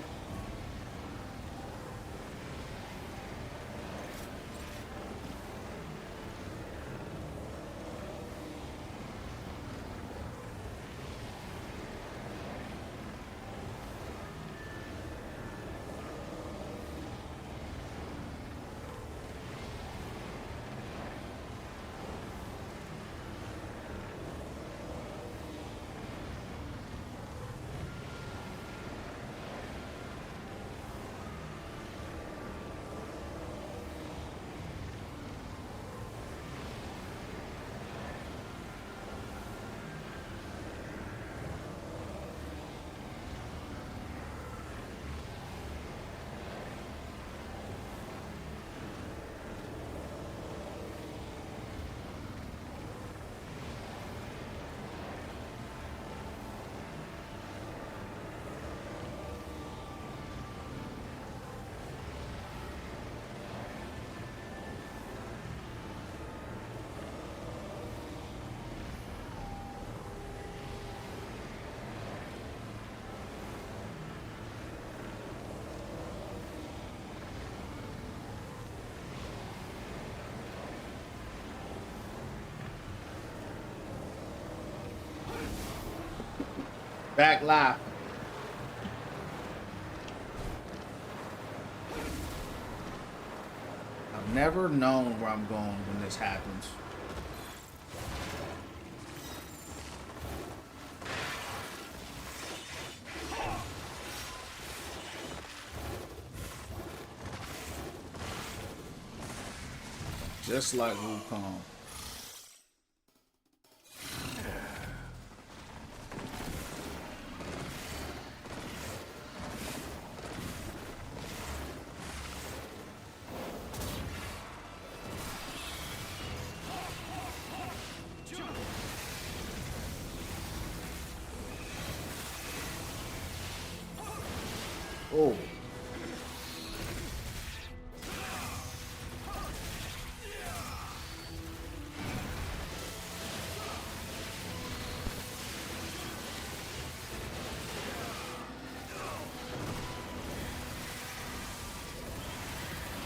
Back live. I've never known where I'm going when this happens. Just like Wukong. Oh.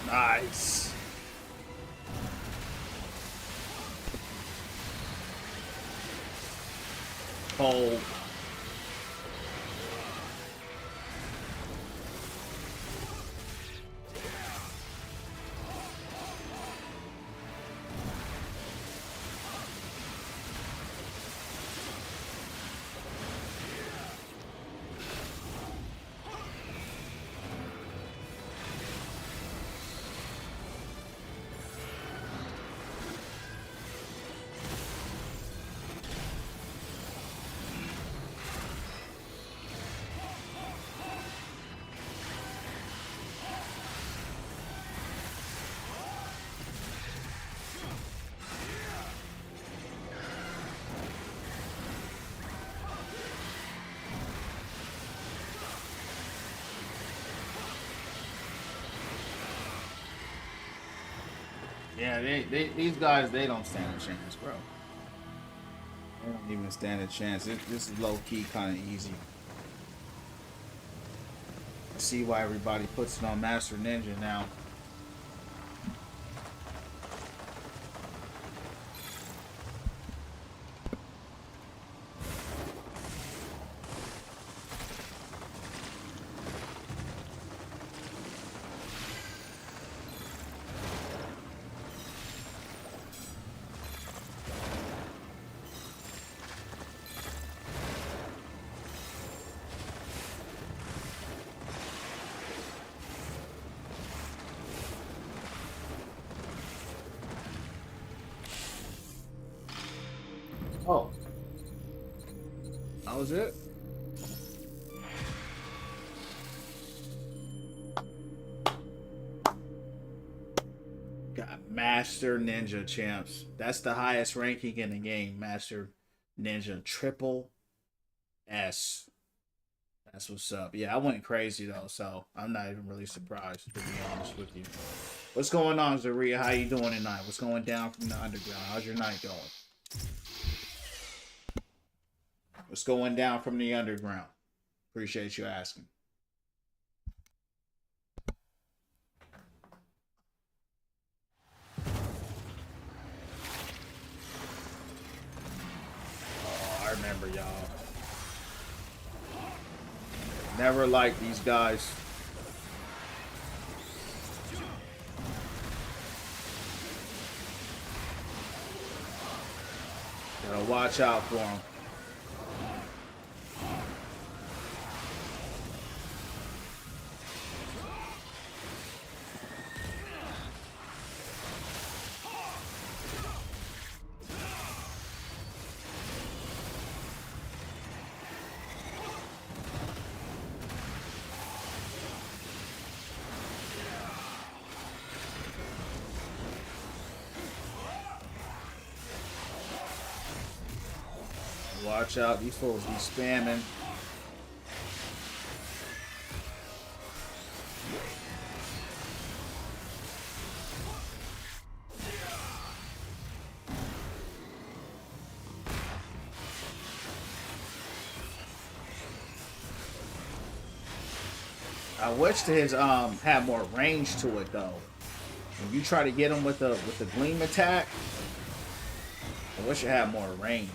Nice. Oh. Yeah, these guys, they don't stand a chance, bro. They don't even stand a chance. This is low key, kind of easy. I see why everybody puts it on Master Ninja now. Oh, that was it. Got Master Ninja champs. That's the highest ranking in the game. Master Ninja Triple S. That's what's up. Yeah, I went crazy though, so I'm not even really surprised, to be honest with you. What's going on, Zaria? How you doing tonight? What's going down from the underground? How's your night going? What's going down from the underground? Appreciate you asking. Oh, I remember y'all. Never liked these guys. Gotta watch out for them. Watch out, these fools be spamming. I wish his had more range to it though. When you try to get him with the gleam attack, I wish it had more range.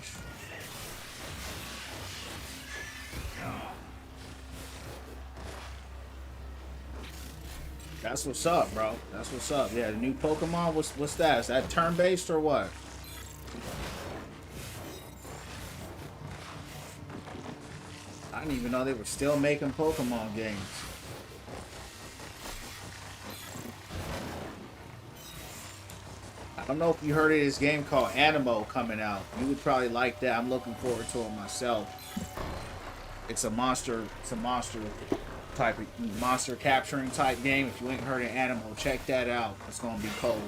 That's what's up, bro. That's what's up. Yeah, the new Pokemon. What's that? Is that turn-based or what? I didn't even know they were still making Pokemon games. I don't know if you heard of this game called Animo coming out. You would probably like that. I'm looking forward to it myself. It's a monster type of monster capturing type game. If you ain't heard of Animo, check that out. It's gonna be cold.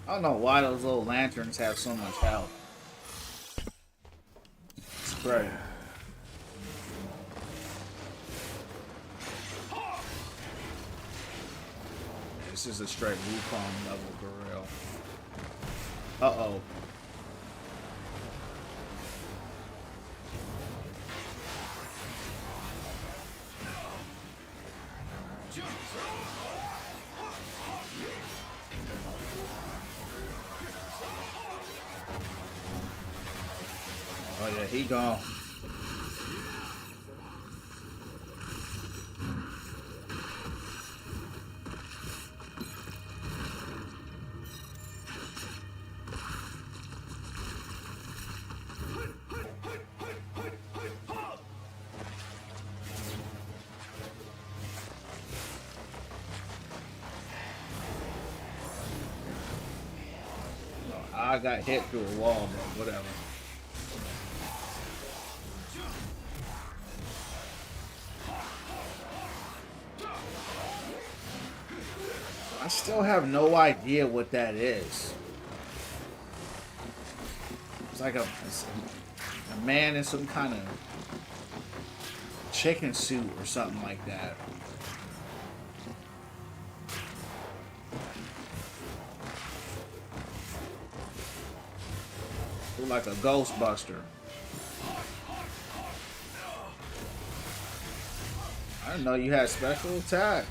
I don't know why those little lanterns have so much health. It's great. This is a straight Wukong level for real. Uh-oh. Oh yeah, he gone. I got hit through a wall, but whatever. I still have no idea what that is. It's like a man in some kind of chicken suit or something like that. Look like a Ghostbuster. I didn't know you had special attacks.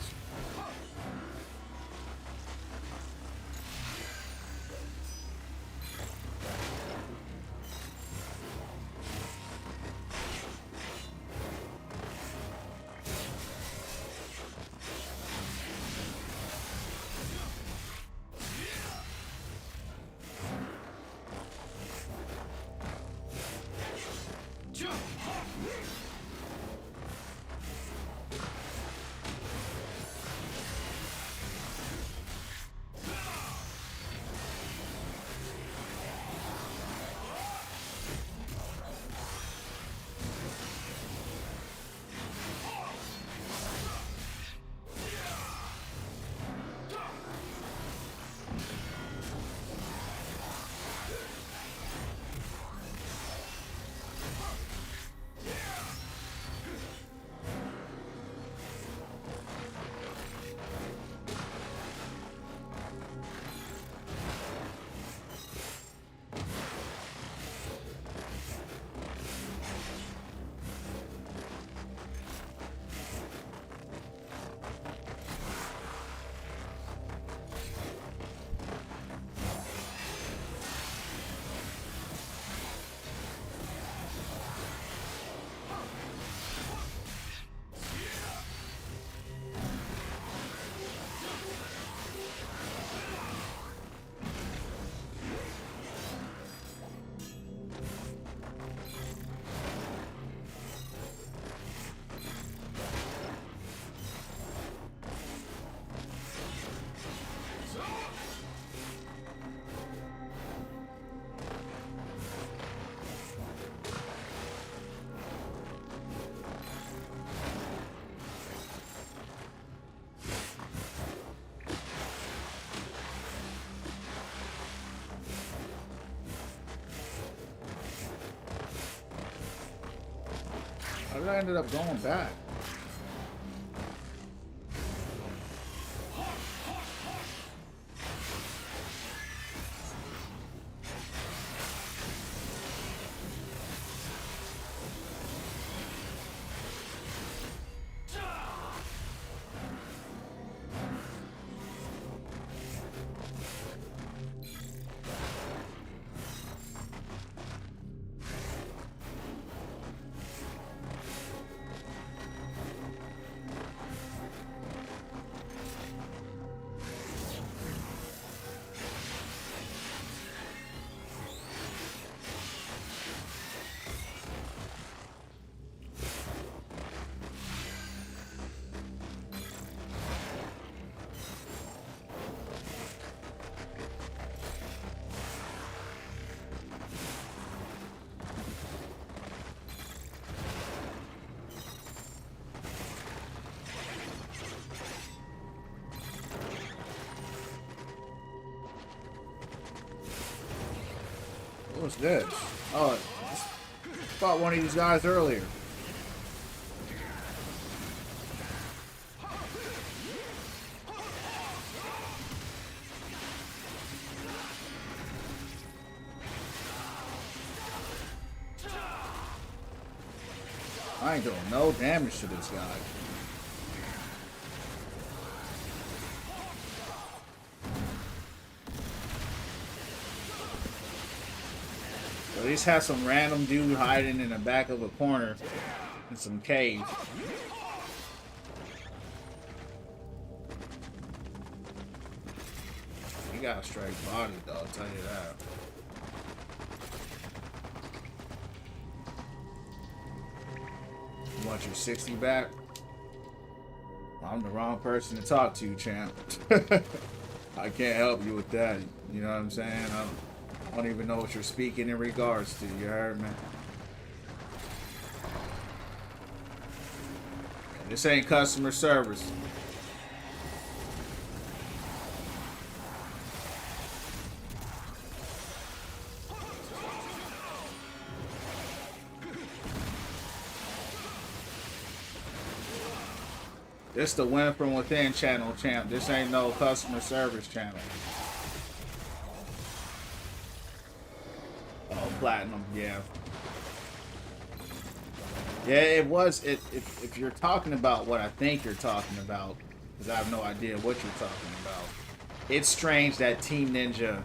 How did I ended up going back? What's this? Oh, I fought one of these guys earlier. I ain't doing no damage to this guy. So these have some random dude hiding in the back of a corner in some cave. He got a straight body, though, I'll tell you that. You want your 60 back? I'm the wrong person to talk to, champ. I can't help you with that. You know what I'm saying? I don't even know what you're speaking in regards to. You heard me? This ain't customer service. This the Win From Within channel, champ. This ain't no customer service channel. Oh, platinum, yeah. Yeah, it was. If you're talking about what I think you're talking about, because I have no idea what you're talking about, it's strange that Team Ninja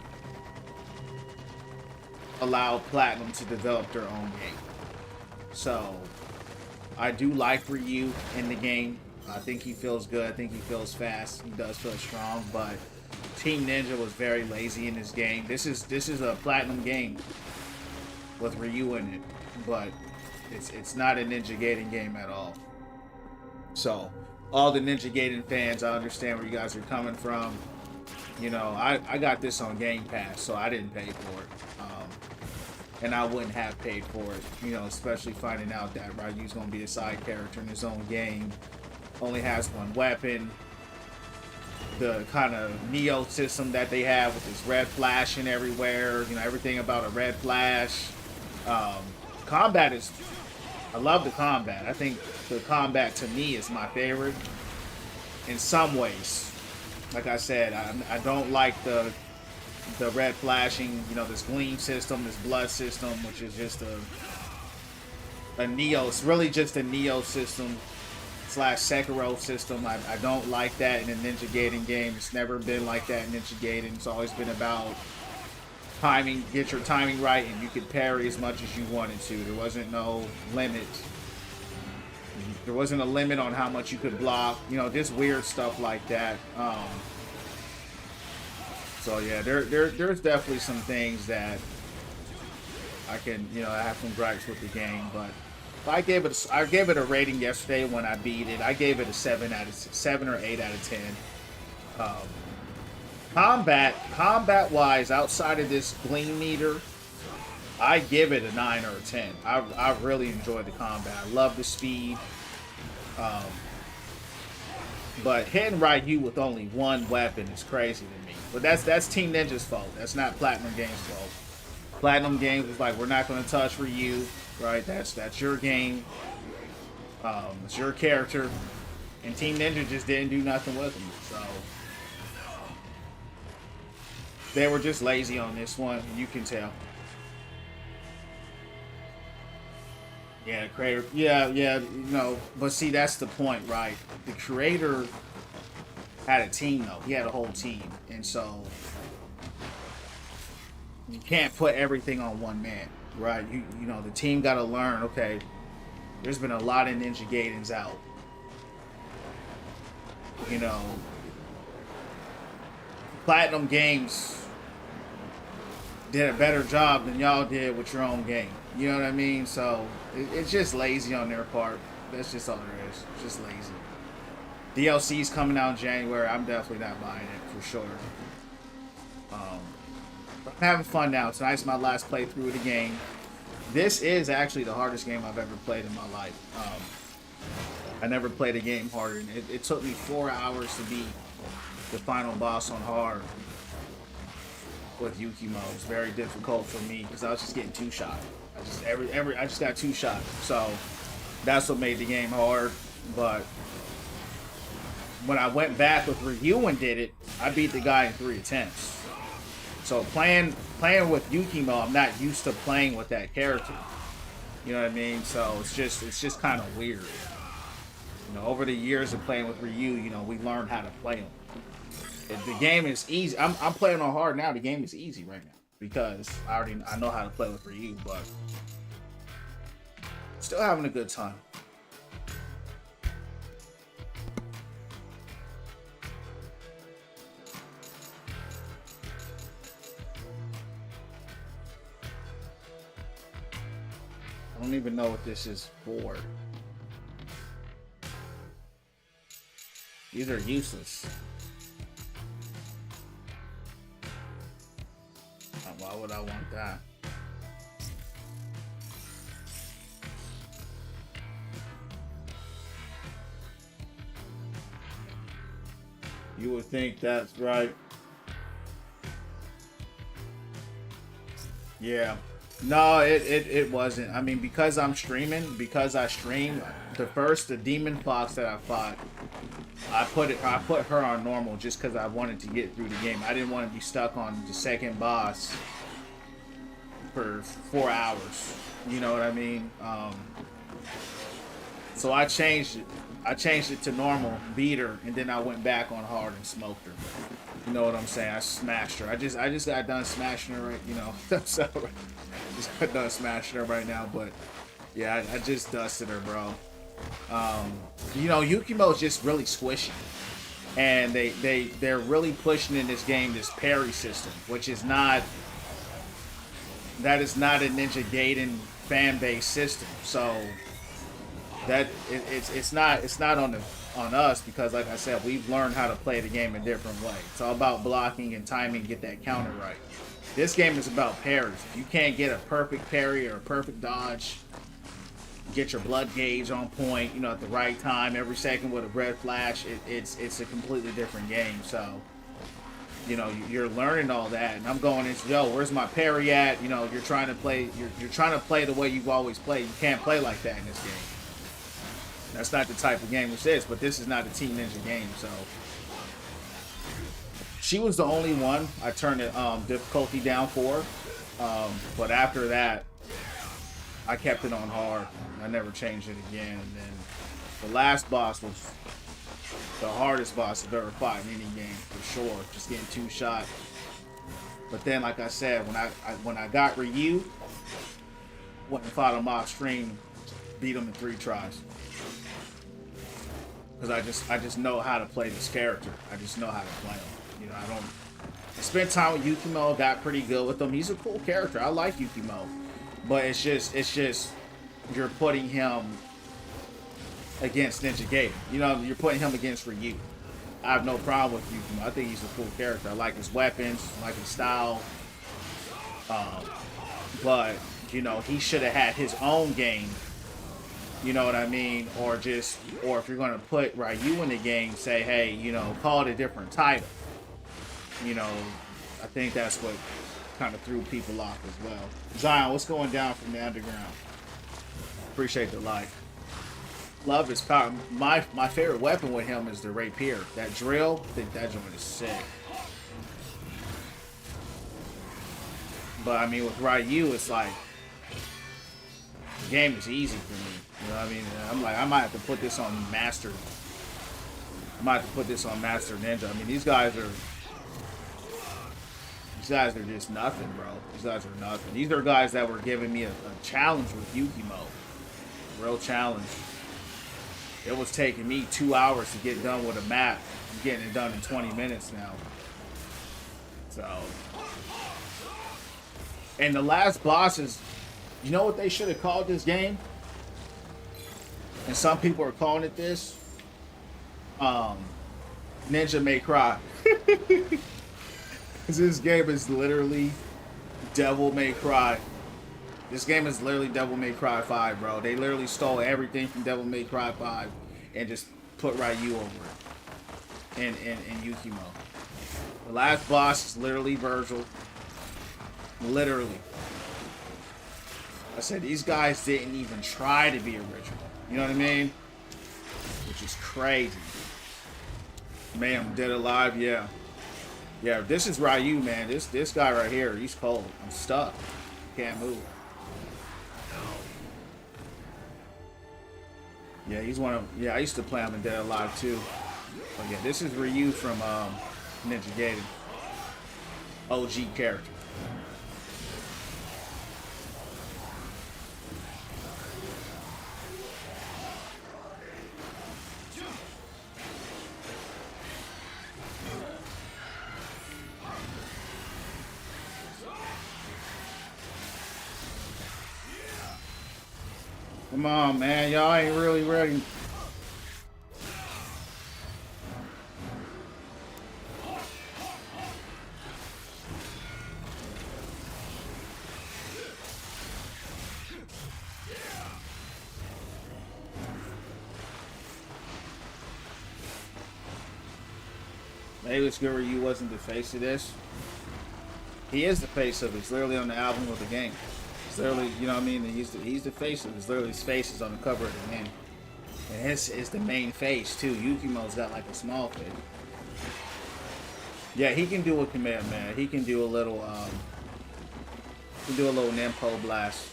allowed Platinum to develop their own game. So, I do like Ryu in the game. I think he feels good. I think he feels fast. He does feel strong, but Team Ninja was very lazy in this game. This is a Platinum game with Ryu in it, but it's not a Ninja Gaiden game at all. So, all the Ninja Gaiden fans, I understand where you guys are coming from. You know, I got this on Game Pass, so I didn't pay for it. And I wouldn't have paid for it, you know, especially finding out that Ryu's going to be a side character in his own game. Only has one weapon. The kind of Neo system that they have with this red flashing everywhere, you know, everything about a red flash. Combat is, I love the combat. I think the combat to me is my favorite in some ways. Like I said, I don't like the red flashing, you know, this gleam system, this blood system, which is just a Neo. It's really just a Neo system / Sekiro system. I don't like that in a Ninja Gaiden game. It's never been like that in Ninja Gaiden. It's always been about timing, get your timing right, and you could parry as much as you wanted to. There wasn't no limit. There wasn't a limit on how much you could block. You know, just weird stuff like that. So yeah, there's definitely some things that I can, you know, I have some gripes with the game, but I gave it a rating yesterday when I beat it. I gave it a 7 or 8 out of 10. Combat wise, outside of this gleam meter, I give it a 9 or a 10. I really enjoyed the combat. I love the speed. But hitting Ryu with only one weapon is crazy to me. But that's Team Ninja's fault. That's not Platinum Games' fault. Platinum Games was like, we're not going to touch Ryu, right? That's your game. It's your character. And Team Ninja just didn't do nothing with him. So they were just lazy on this one. You can tell. Yeah, creator. Yeah, you know. But see, that's the point, right? The creator had a team, though. He had a whole team, and so you can't put everything on one man, right? You know, the team got to learn. Okay, there's been a lot of Ninja Gaidens out. You know, Platinum Games did a better job than y'all did with your own game. You know what I mean? So it's just lazy on their part. That's just all there is. It's just lazy. DLC's coming out in January. I'm definitely not buying it for sure. But I'm having fun now. Tonight's my last playthrough of the game. This is actually the hardest game I've ever played in my life. I never played a game harder. It took me 4 hours to beat the final boss on hard. with Yukimo. It was very difficult for me because I was just getting two shot. I just got two shot. So that's what made the game hard. But when I went back with Ryu and did it, I beat the guy in 3 attempts. So playing with Yukimo, I'm not used to playing with that character. You know what I mean? So it's just kind of weird. You know, over the years of playing with Ryu, you know, we learned how to play him. The game is easy. I'm playing on hard now. The game is easy right now because I know how to play with Ryu, but still having a good time. I don't even know what this is for. These are useless. Why would I want that? You would think that's right. Yeah. No, it wasn't. I mean, because I'm streaming, because I stream, the demon fox that I fought, I put her on normal just because I wanted to get through the game. I didn't want to be stuck on the second boss for 4 hours. You know what I mean? So I changed it. I changed it to normal, beat her, and then I went back on hard and smoked her. You know what I'm saying? I smashed her. I just got done smashing her, right? You know, so just got done smashing her right now. But yeah, I just dusted her, bro. You know, Yukimo's just really squishy, and they're really pushing in this game this parry system, which is not a Ninja Gaiden fan base system. So that it's not on us because, like I said, we've learned how to play the game a different way. It's all about blocking and timing, get that counter right. This game is about parries. If you can't get a perfect parry or a perfect dodge, get your blood gauge on point, you know, at the right time, every second with a red flash, it's a completely different game. So, you know, you're learning all that, and I'm going into, yo, where's my parry at? You know, you're trying to play the way you've always played. You can't play like that in this game. That's not the type of game this is, but this is not a Team Ninja game, so. She was the only one I turned the difficulty down for, but after that, I kept it on hard. I never changed it again, and then the last boss was the hardest boss I've ever fought in any game, for sure. Just getting two shot. But then, like I said, when I got Ryu, went and fought him off stream, beat him in 3 tries. Because I just know how to play this character. I just know how to play him. You know, I spent time with Yukimo, got pretty good with him. He's a cool character. I like Yukimo. But it's just you're putting him against Ninja Gaiden. You know, you're putting him against Ryu. I have no problem with Yukimo. I think he's a cool character. I like his weapons, I like his style. But, you know, he should have had his own game. You know what I mean? Or if you're going to put Ryu in the game, say, hey, you know, call it a different title. You know, I think that's what kind of threw people off as well. Zion, what's going down from the underground? Appreciate the like. Love his power. My favorite weapon with him is the rapier. That drill, I think that joint is sick. But I mean, with Ryu, it's like the game is easy for me. You know what I mean? I'm like, I might have to put this on Master. I might have to put this on Master Ninja. I mean, these guys are just nothing, bro. These guys are nothing. These are guys that were giving me a challenge with Yukimo. Real challenge. It was taking me 2 hours to get done with a map. I'm getting it done in 20 minutes now. So. And the last boss is, you know what they should have called this game? And some people are calling it this. Ninja May Cry. Because this game is literally Devil May Cry. This game is literally Devil May Cry 5, bro. They literally stole everything from Devil May Cry 5 and just put Ryu over it. And Yukimo. The last boss is literally Virgil. Literally. I said these guys didn't even try to be original. You know what I mean? Which is crazy. Man, I'm dead alive, yeah. Yeah, this is Ryu, man. This guy right here, he's cold. I'm stuck. Can't move. Yeah, he's one of... Yeah, I used to play him in Dead or Alive, too. But yeah, this is Ryu from Ninja Gaiden. OG character. Come on, man. Y'all ain't really ready. Maybe it's good Ryu wasn't the face of this. He is the face of it. It's literally on the album of the game. It's literally, you know what I mean? He's the face of it. It's literally his face is on the cover of the game. And his is the main face, too. Yukimo's got like a small face. Yeah, he can do a Kamehameha. He can do a little, Nimpo blast.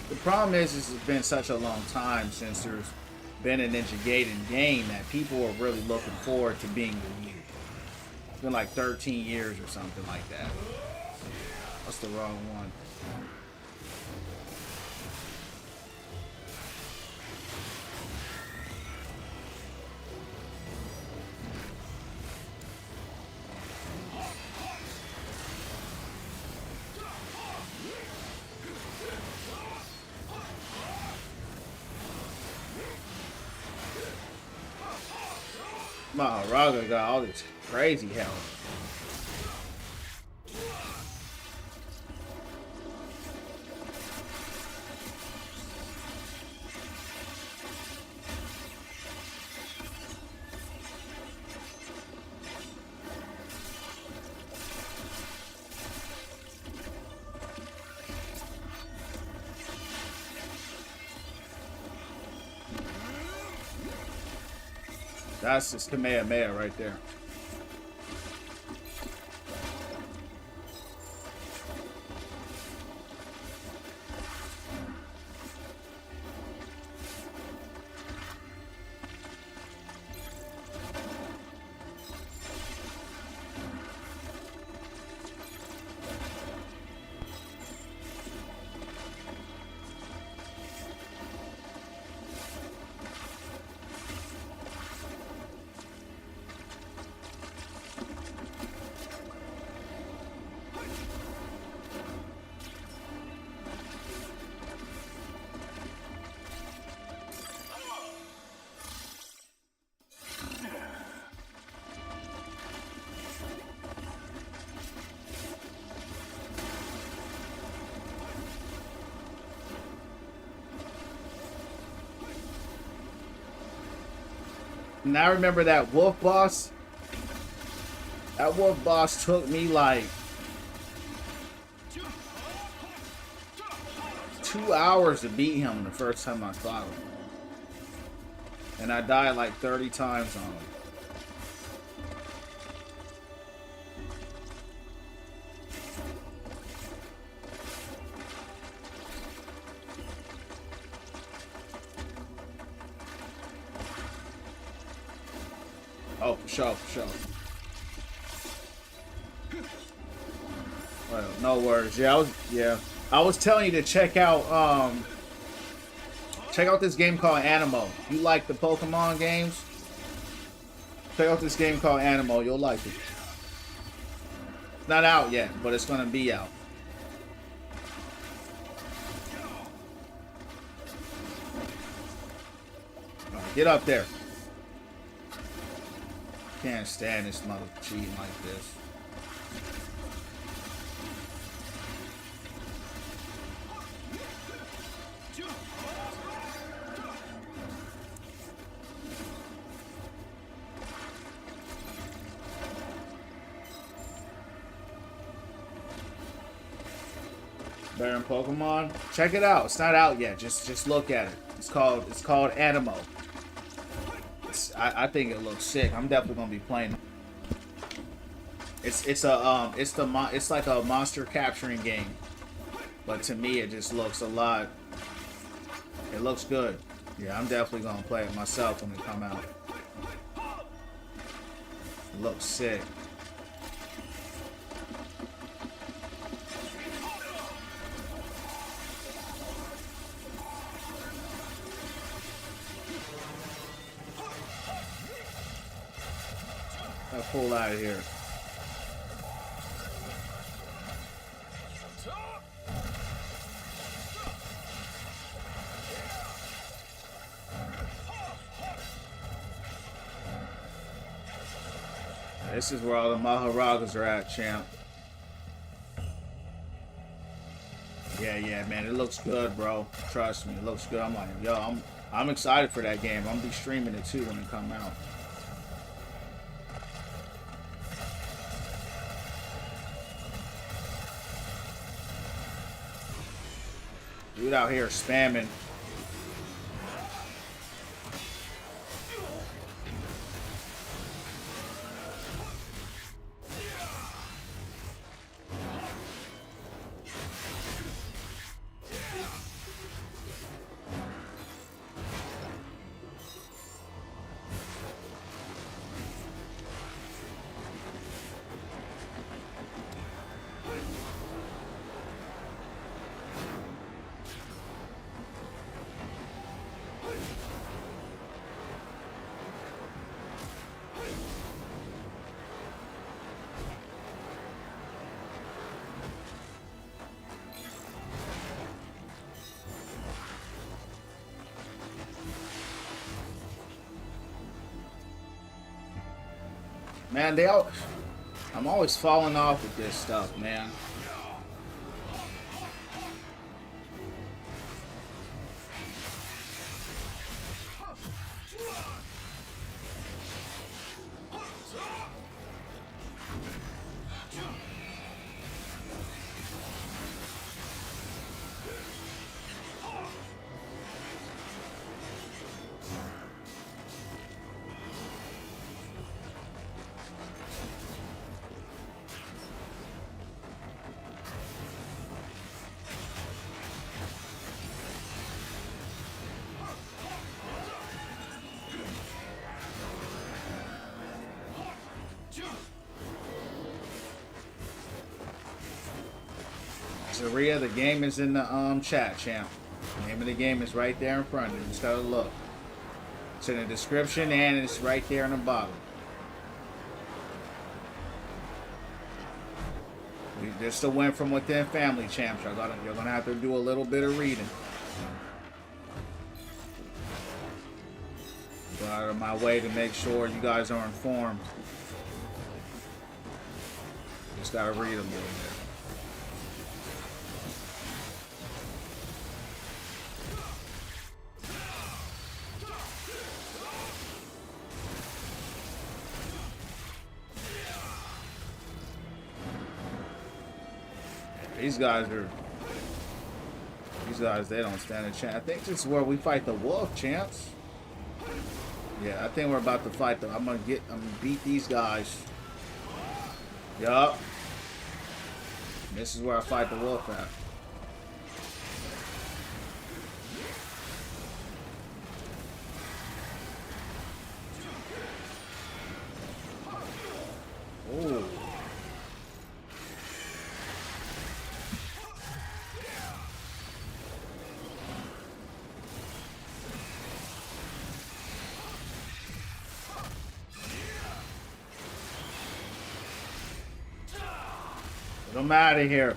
The problem is it's been such a long time since there's been a Ninja Gaiden game that people are really looking forward to being reviewed. It's been like 13 years or something like that. That's the wrong one. Maharaga got all this crazy health. That's just Kamehameha right there. And I remember that wolf boss. That wolf boss took me like 2 hours to beat him the first time I fought him. And I died like 30 times on him. Oh, for sure, for sure. Well, no worries. I was telling you to check out this game called Animo. You like the Pokemon games? Check out this game called Animo. You'll like it. It's not out yet, but it's gonna be out. Right, get up there. Can't stand this mother cheating like this. Better than Pokemon. Check it out. It's not out yet. Just look at it. It's called Animo. I think it looks sick. I'm definitely gonna be playing it. It's like a monster capturing game, but to me it just looks a lot. It looks good. Yeah, I'm definitely gonna play it myself when it come out. It looks sick. I'll pull out of here. This is where all the Maharagas are at, champ. Yeah, man, it looks good, bro. Trust me, it looks good. I'm like, yo, I'm excited for that game. I'm gonna be streaming it too when it come out. Dude out here spamming. Man, I'm always falling off with this stuff, man. Zaria, the game is in the chat, champ. The name of the game is right there in front of you. Just gotta look. It's in the description and it's right there in the bottom. Just a win from within family, champs. You're gonna have to do a little bit of reading. Go out of my way to make sure you guys are informed. Just gotta read a little bit. These guys, they don't stand a chance. I think this is where we fight the wolf, champs. Yeah, I think we're about to fight them. I'm gonna beat these guys. Yup. This is where I fight the wolf at. Ooh. I'm out of here.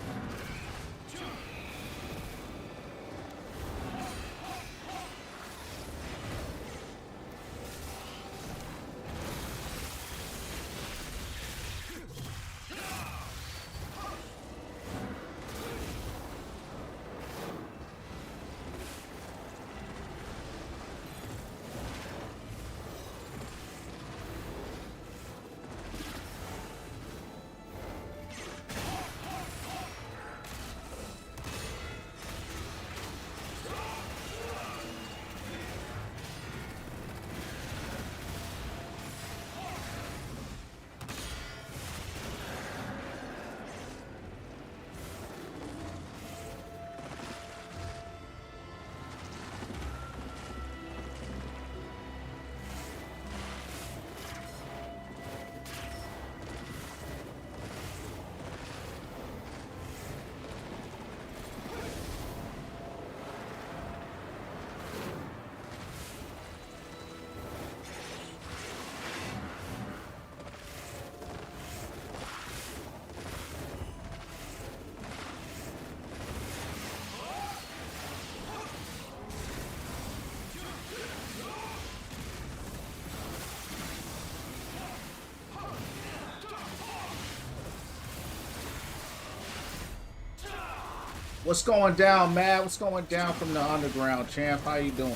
What's going down, Matt? What's going down from the underground, champ? How you doing?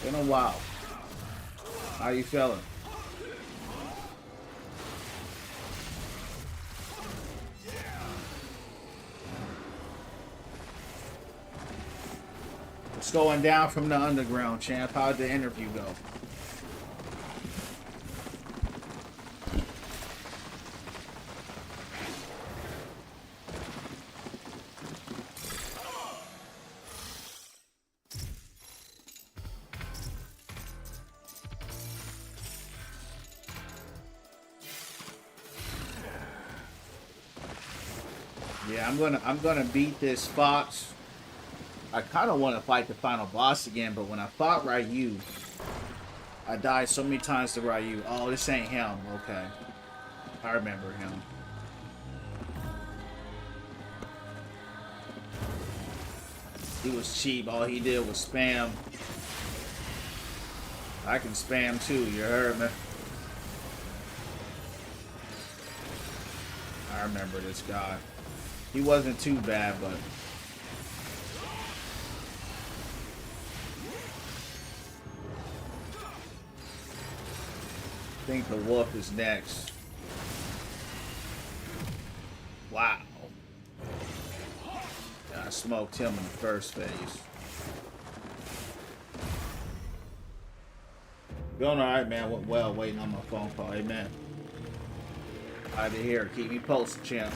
Been a while. How you feeling? What's going down from the underground, champ? How'd the interview go? Yeah, I'm gonna beat this Fox. I kind of want to fight the final boss again, but when I fought Ryu, I died so many times to Ryu. Oh, this ain't him. Okay, I remember him. He was cheap. All he did was spam. I can spam too. You heard me. I remember this guy. He wasn't too bad, but I think the wolf is next. Wow. Yeah, I smoked him in the first phase. Going alright, man. Went well waiting on my phone call. Amen. Glad to hear. Keep me posted, champ.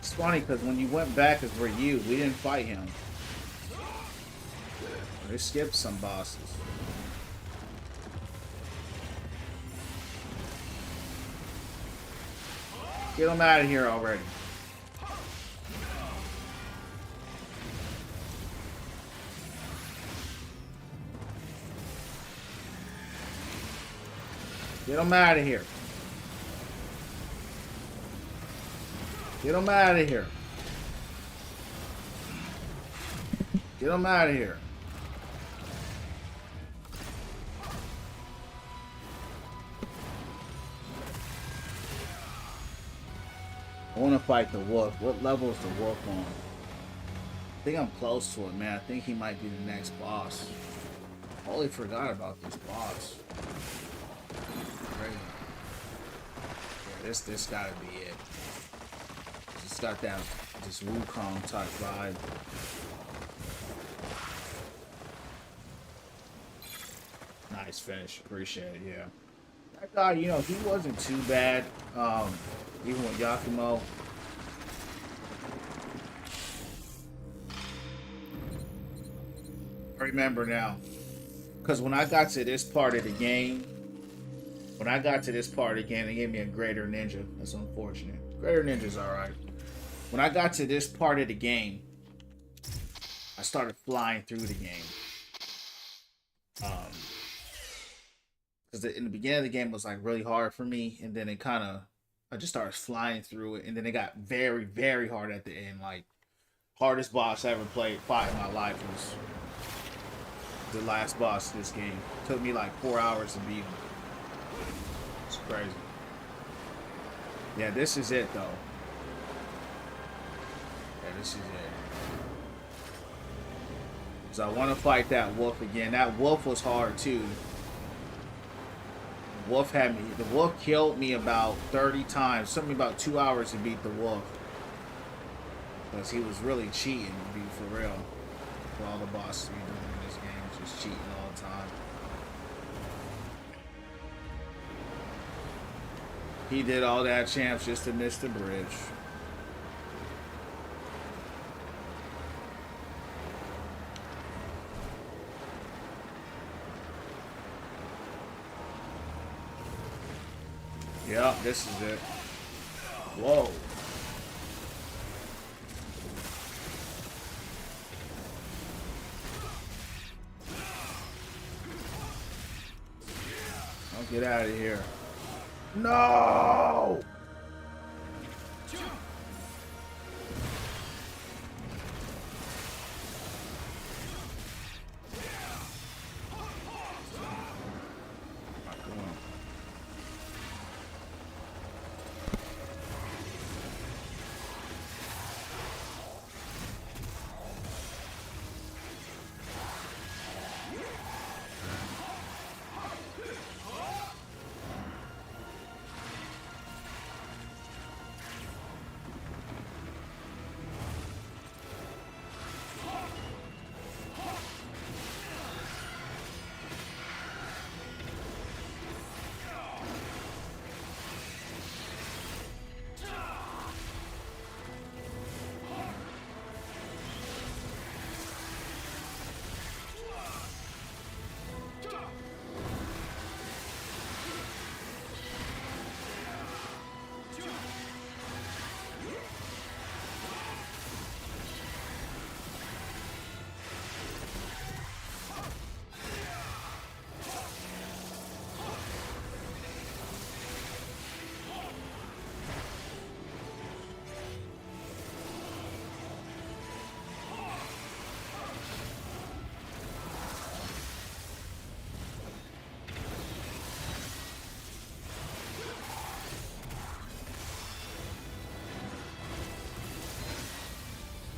It's funny because when you went back as Ryu, we didn't fight him. They skipped some bosses. Get him out of here already. Get him out of here. Get him out of here. Get him out of here. I want to fight the wolf. What level is the wolf on? I think I'm close to it, man. I think he might be the next boss. Totally forgot about this boss. Crazy. Yeah, this gotta be it. It's got that this Wukong type vibe. Nice finish. Appreciate it, yeah. That guy, you know, he wasn't too bad. Even with Yakumo. I remember now. Because when I got to this part of the game, they gave me a Greater Ninja. That's unfortunate. Greater Ninja's alright. When I got to this part of the game, I started flying through the game. Because in the beginning of the game it was like really hard for me, and then I just started flying through it, and then it got very, very hard at the end. Like, hardest boss I ever fought in my life was the last boss of this game. It took me like 4 hours to beat him. It's crazy. Yeah, this is it though. Yeah, this is it. So I want to fight that wolf again. That wolf was hard too. The wolf killed me about 30 times. Took me about 2 hours to beat the wolf. Because he was really cheating, to be for real. For all the bosses we doing in this game, just cheating all the time. He did all that, champs, just to miss the bridge. Yeah, this is it. Whoa. I'll get out of here. No!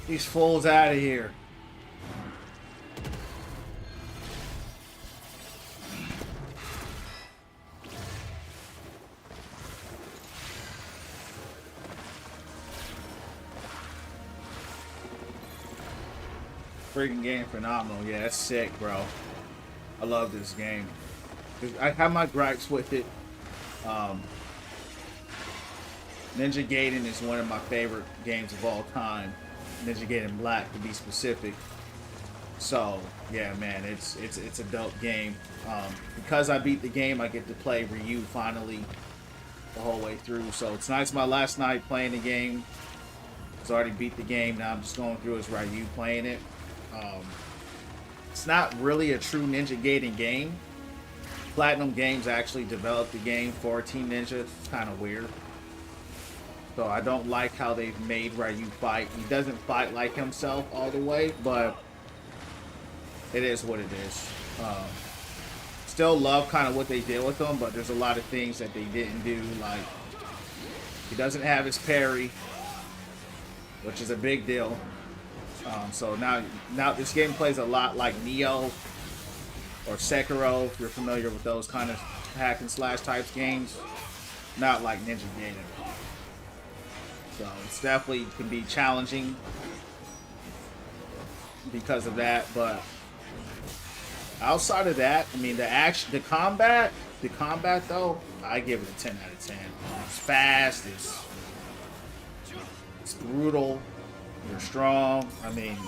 These fools out of here. Freaking game phenomenal. Yeah, that's sick, bro. I love this game. I have my gripes with it. Ninja Gaiden is one of my favorite games of all time. Ninja Gaiden Black, to be specific. So yeah, man, it's a dope game. Because I beat the game, I get to play Ryu finally the whole way through. So it's nice. My last night playing the game. I already beat the game. Now I'm just going through as Ryu playing it. It's not really a true Ninja Gaiden game. Platinum Games actually developed the game for Team Ninja. It's kind of weird. So I don't like how they've made Ryu fight. He doesn't fight like himself all the way, but it is what it is. Still love kind of what they did with him, but there's a lot of things that they didn't do. Like, he doesn't have his parry, which is a big deal. So now this game plays a lot like Neo or Sekiro, if you're familiar with those kind of hack and slash types games. Not like Ninja Gaiden. So it's definitely can be challenging because of that, but outside of that, I mean, the combat though, I give it a 10 out of 10. It's fast, it's brutal, you're strong. I mean,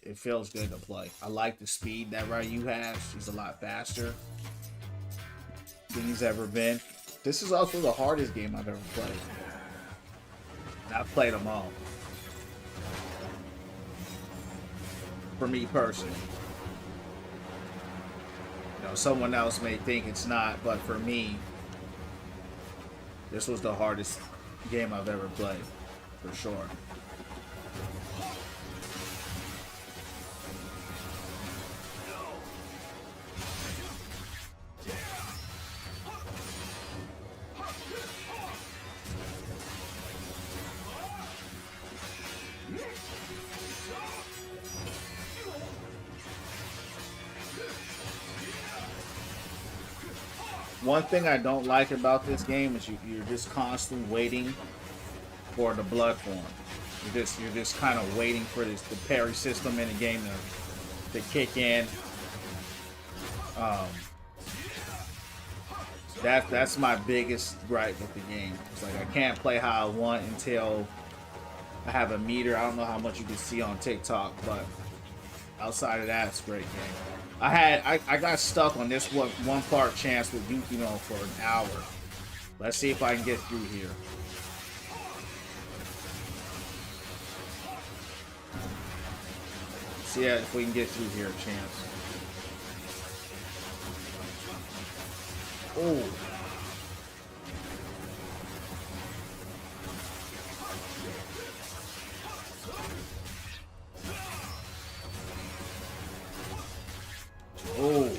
it feels good to play. I like the speed that Ryu has. He's a lot faster than he's ever been. This is also the hardest game I've ever played. And I've played them all. For me personally. You know, someone else may think it's not, but for me, this was the hardest game I've ever played. For sure. One thing I don't like about this game is you're just constantly waiting for the blood form. You're just kind of waiting for the parry system in the game to kick in. That's my biggest gripe with the game. It's like I can't play how I want until I have a meter. I don't know how much you can see on TikTok, but outside of that, it's a great game. I got stuck on this one part chance with Yukino for an hour. Let's see if I can get through here. See if we can get through here, champs. Oh. Oh.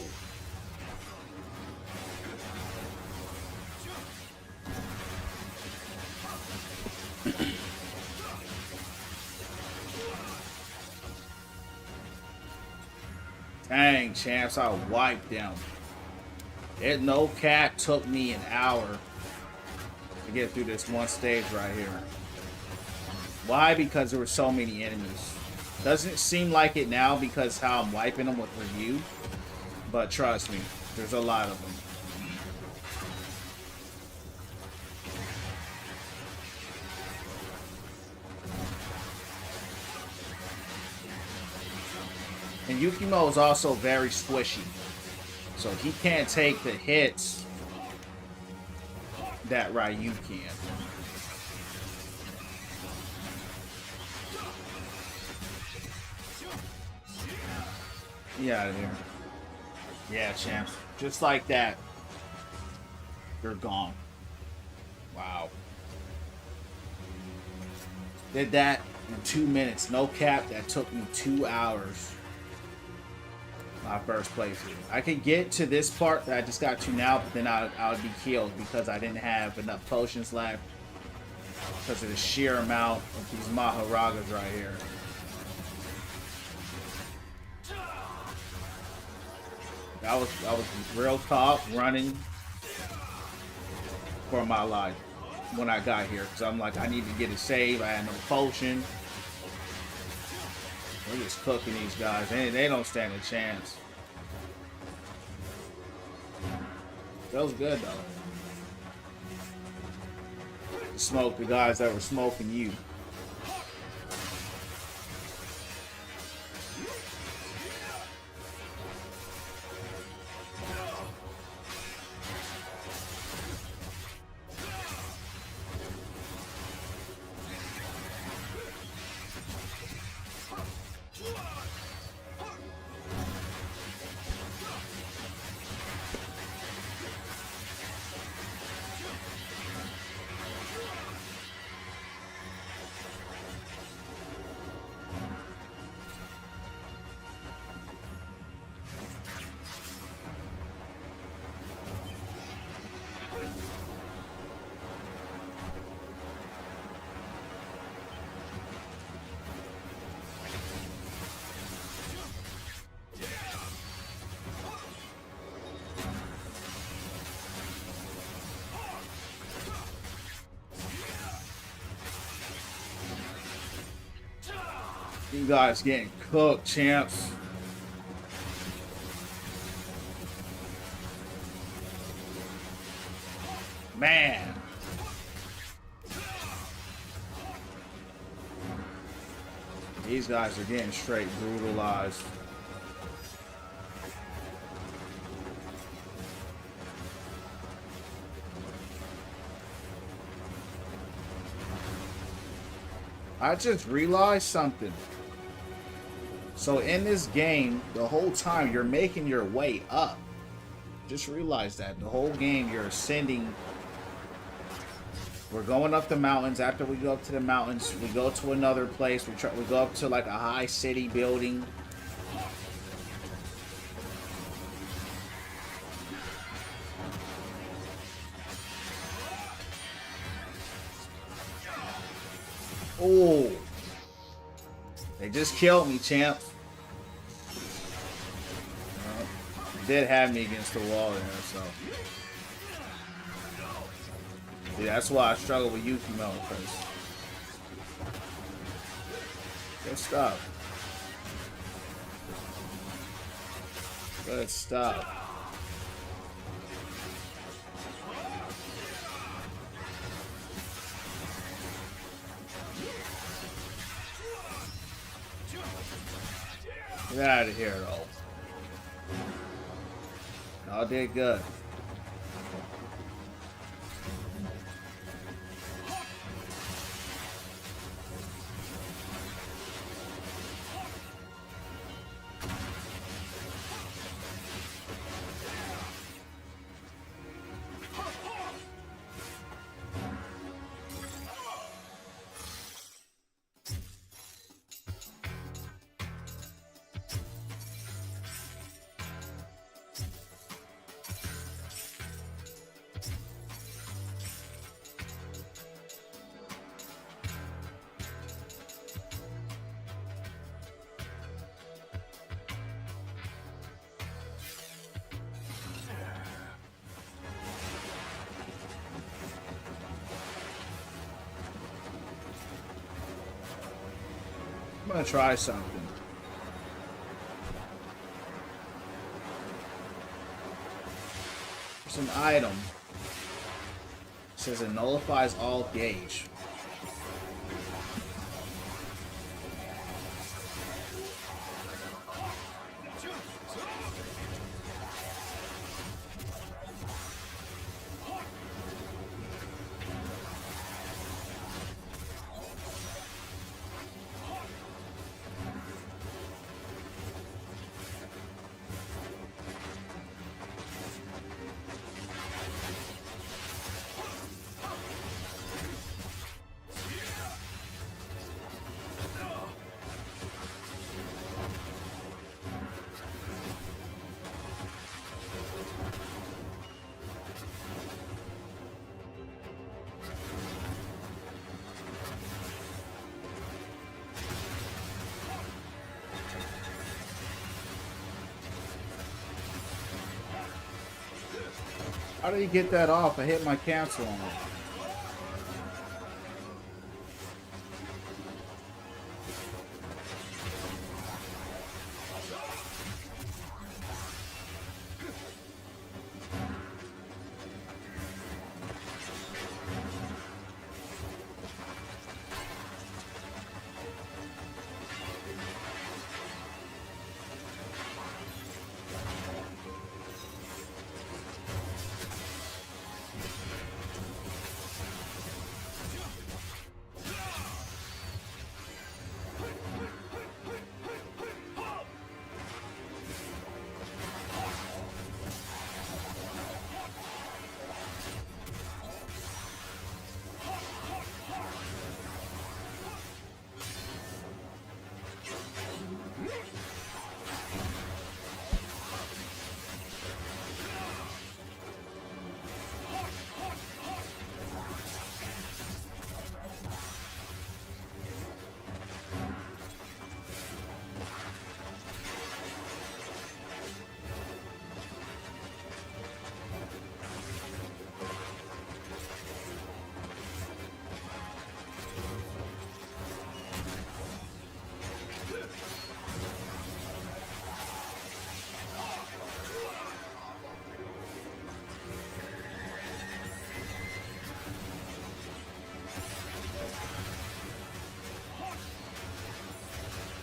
Dang, champs, I wiped them. It no cap took me an hour to get through this one stage right here. Why? Because there were so many enemies. Doesn't seem like it now because how I'm wiping them with review. But trust me, there's a lot of them. And Yukimo is also very squishy. So he can't take the hits that Ryu can. Get out of here. Yeah, champs. Just like that. They're gone. Wow. Did that in 2 minutes. No cap. That took me 2 hours. My first playthrough. I could get to this part that I just got to now, but then I would be killed because I didn't have enough potions left because of the sheer amount of these Maharagas right here. I was real tough running for my life when I got here because I'm like, I need to get a save. I had no potion. We're just cooking these guys. They don't stand a chance. Feels good though. Smoke the guys that were smoking you. You guys getting cooked, champs. Man. These guys are getting straight brutalized. I just realized something. So in this game, the whole time you're making your way up. Just realize that the whole game you're ascending. We're going up the mountains. After we go up to the mountains, we go to another place. We go up to like a high city building. Oh, they just killed me, champ. Did have me against the wall there, so. See, that's why I struggle with Yukimo, because good stuff. Good stuff. Get out of here, though. Y'all did good. gonna try something. There's an item. It says it nullifies all gauge. How did he get that off? I hit my cancel on it.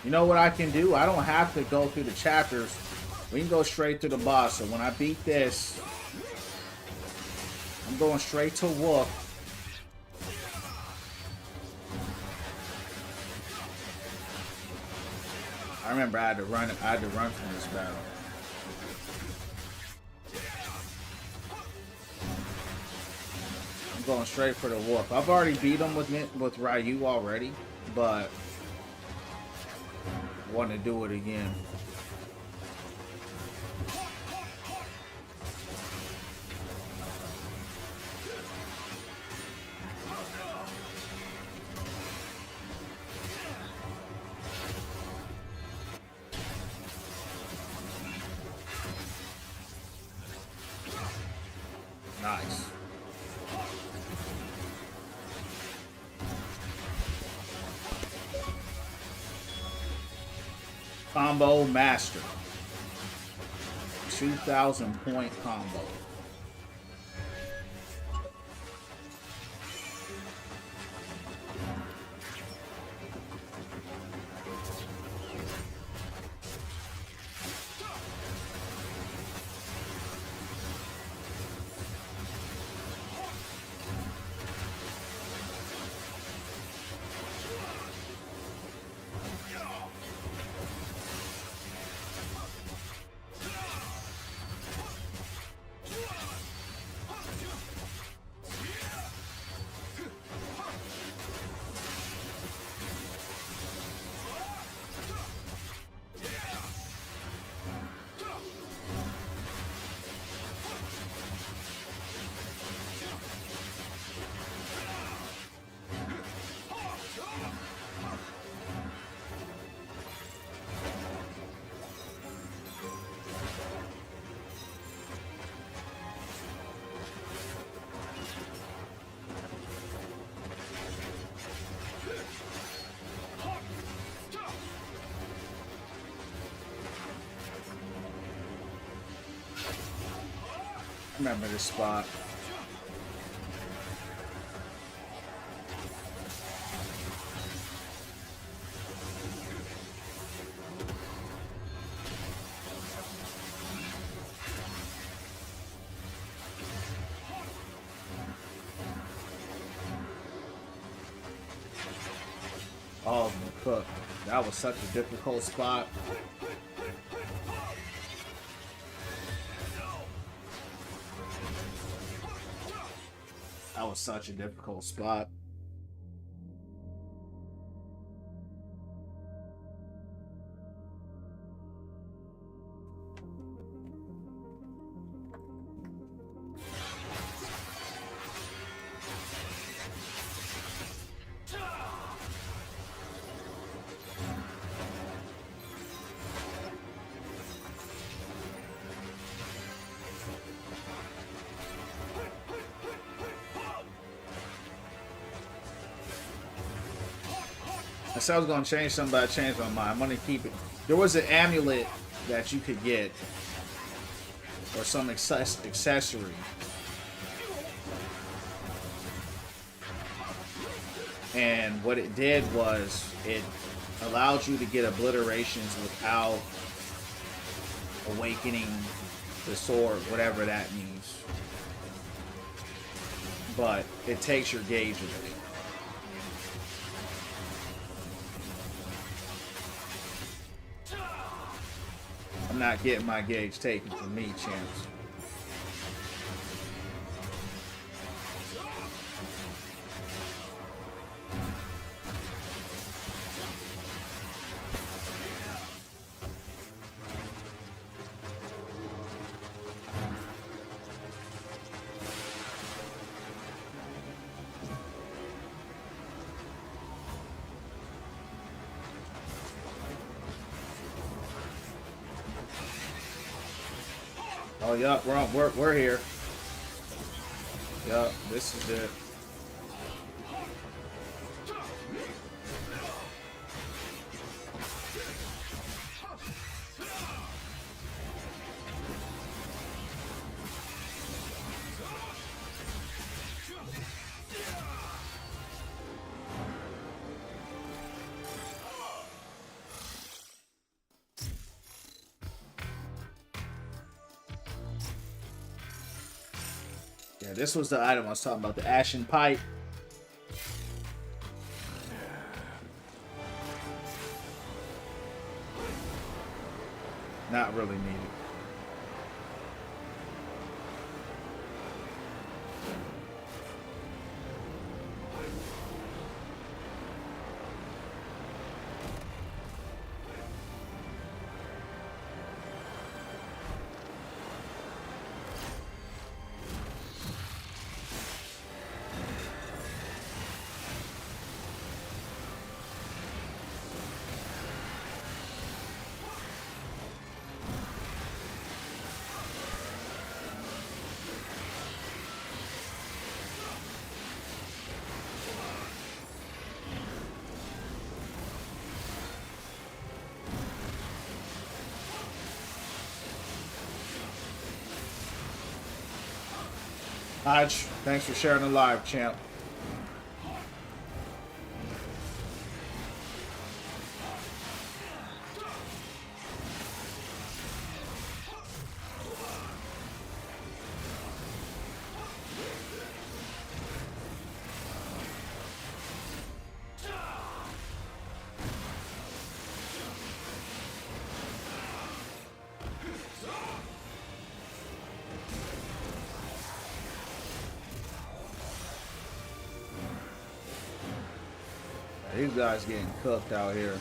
You know what I can do? I don't have to go through the chapters. We can go straight to the boss. So when I beat this, I'm going straight to Wolf. I remember I had to run from this battle. I'm going straight for the Wolf. I've already beat him with Ryu already, but I want to do it again. Nice. Combo master. 2,000 point combo. Remember this spot. Oh, cook. That was such a difficult spot. That was such a difficult spot. I said I was gonna change something, but I changed my mind. I'm gonna keep it. There was an amulet that you could get, or some accessory, and what it did was it allowed you to get obliterations without awakening the sword, whatever that means. But it takes your gauge away. I'm not getting my gauge taken from me, champs. Oh, yup, we're here. Yup, this is it. Yeah, this was the item I was talking about, the Ashen Pipe. Not really needed. Hodge, thanks for sharing the live, champ. These guys getting cooked out here.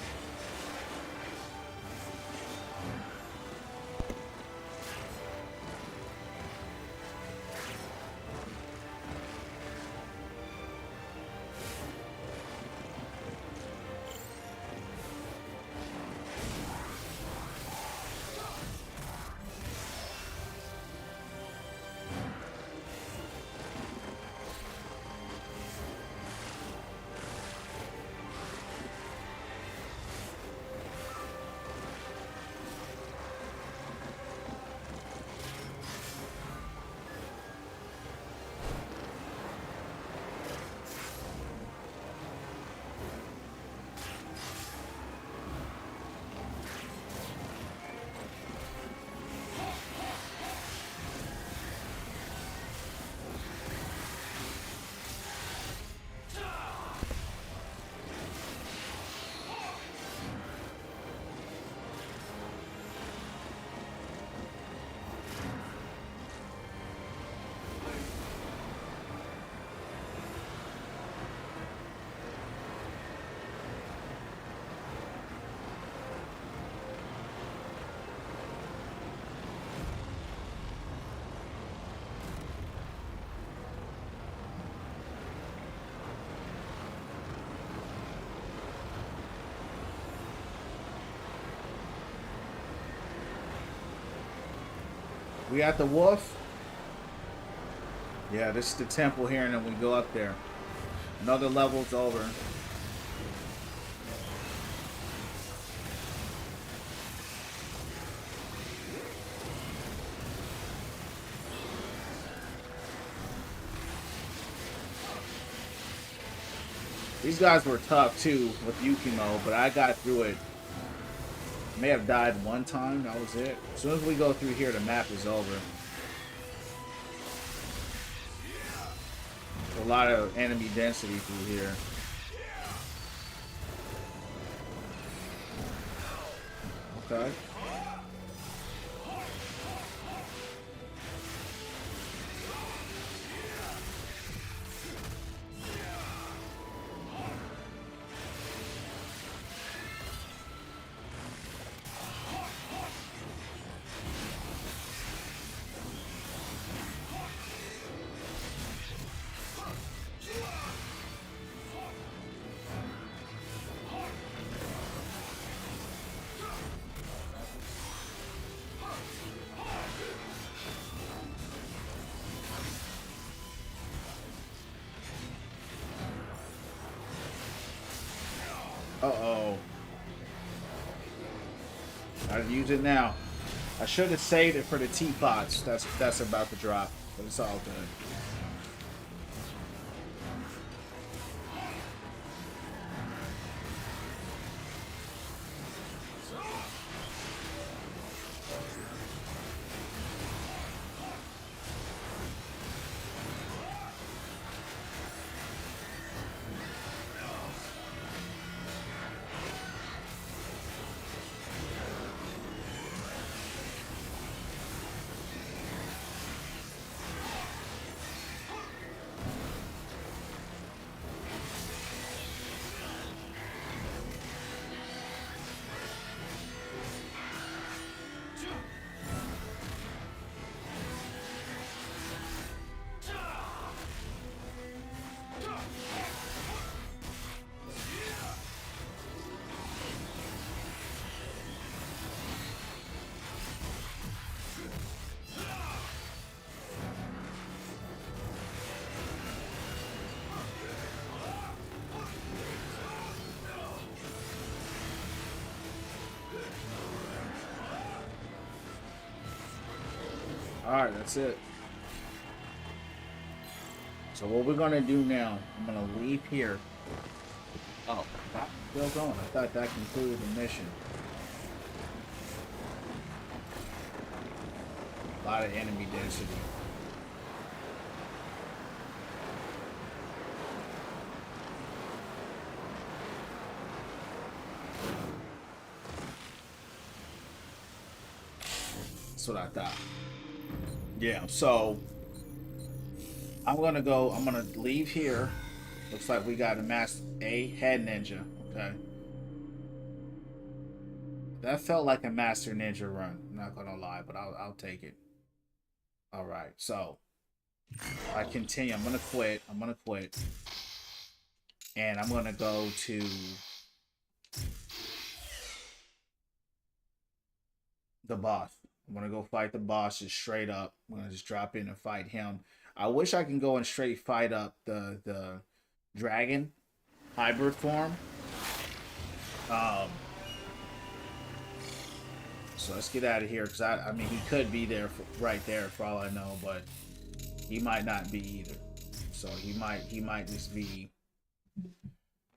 We at the wolf? Yeah, this is the temple here, and then we go up there. Another level's over. These guys were tough too with Yukimo, but I got through it. May have died one time, that was it. As soon as we go through here, the map is over. A lot of enemy density through here. Okay. Uh-oh. Gotta use it now. I should have saved it for the teapots. That's about to drop, but it's all good. Alright, that's it. So what we're gonna do now, I'm gonna leave here. Oh, that's still going. I thought that concluded the mission. A lot of enemy density. That's what I thought. Yeah, so I'm gonna leave here. Looks like we got a head ninja. Okay. That felt like a master ninja run, I'm not gonna lie, but I'll take it. Alright, so I continue. I'm gonna quit. And I'm gonna go to the boss. I'm gonna go fight the boss just straight up. I'm gonna just drop in and fight him. I wish I can go and straight fight up the dragon hybrid form. So let's get out of here, because I mean he could be there right there for all I know, but he might not be either. So he might just be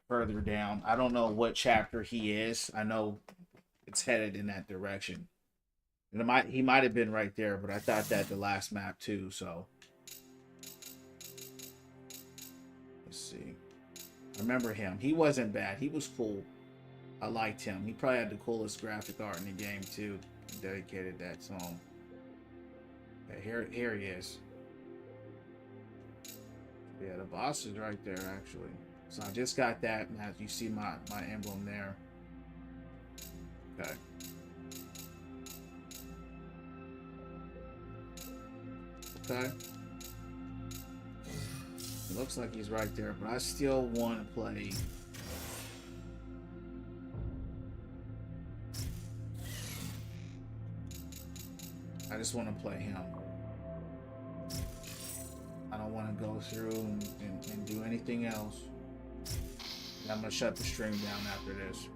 further down. I don't know what chapter he is. I know it's headed in that direction. And he might have been right there, but I thought that the last map too, so let's see. I remember him. He wasn't bad. He was cool. I liked him. He probably had the coolest graphic art in the game too. He dedicated that song. Okay, here he is. Yeah, the boss is right there actually. So I just got that, and as you see my emblem there. Okay. Okay. It looks like he's right there, but I still want to play. I just want to play him. I don't want to go through and do anything else. And I'm going to shut the stream down after this.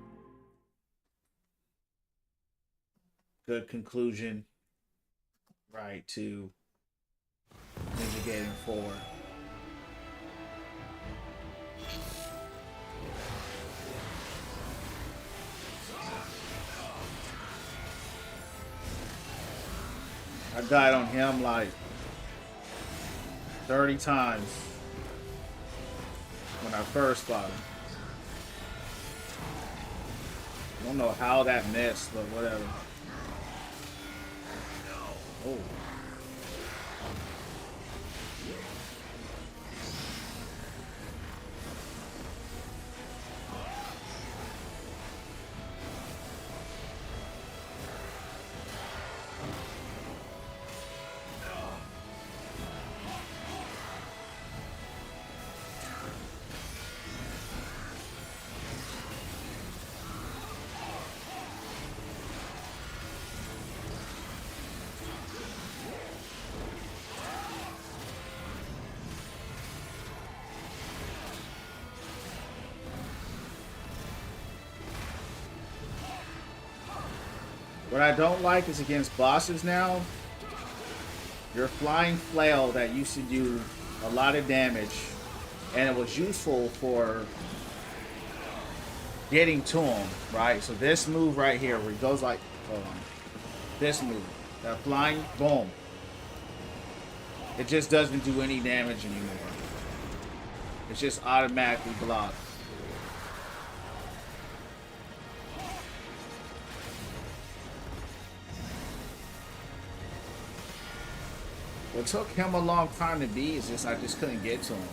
Good conclusion. Right to Ninja Gaiden 4. I died on him like 30 times when I first fought him. I don't know how that missed, but whatever. Oh. What I don't like is against bosses now, your flying flail that used to do a lot of damage, and it was useful for getting to him, right? So this move right here, where he goes like, hold on, this move, that flying, boom. It just doesn't do any damage anymore. It's just automatically blocked. What took him a long time to beat is just I just couldn't get to him.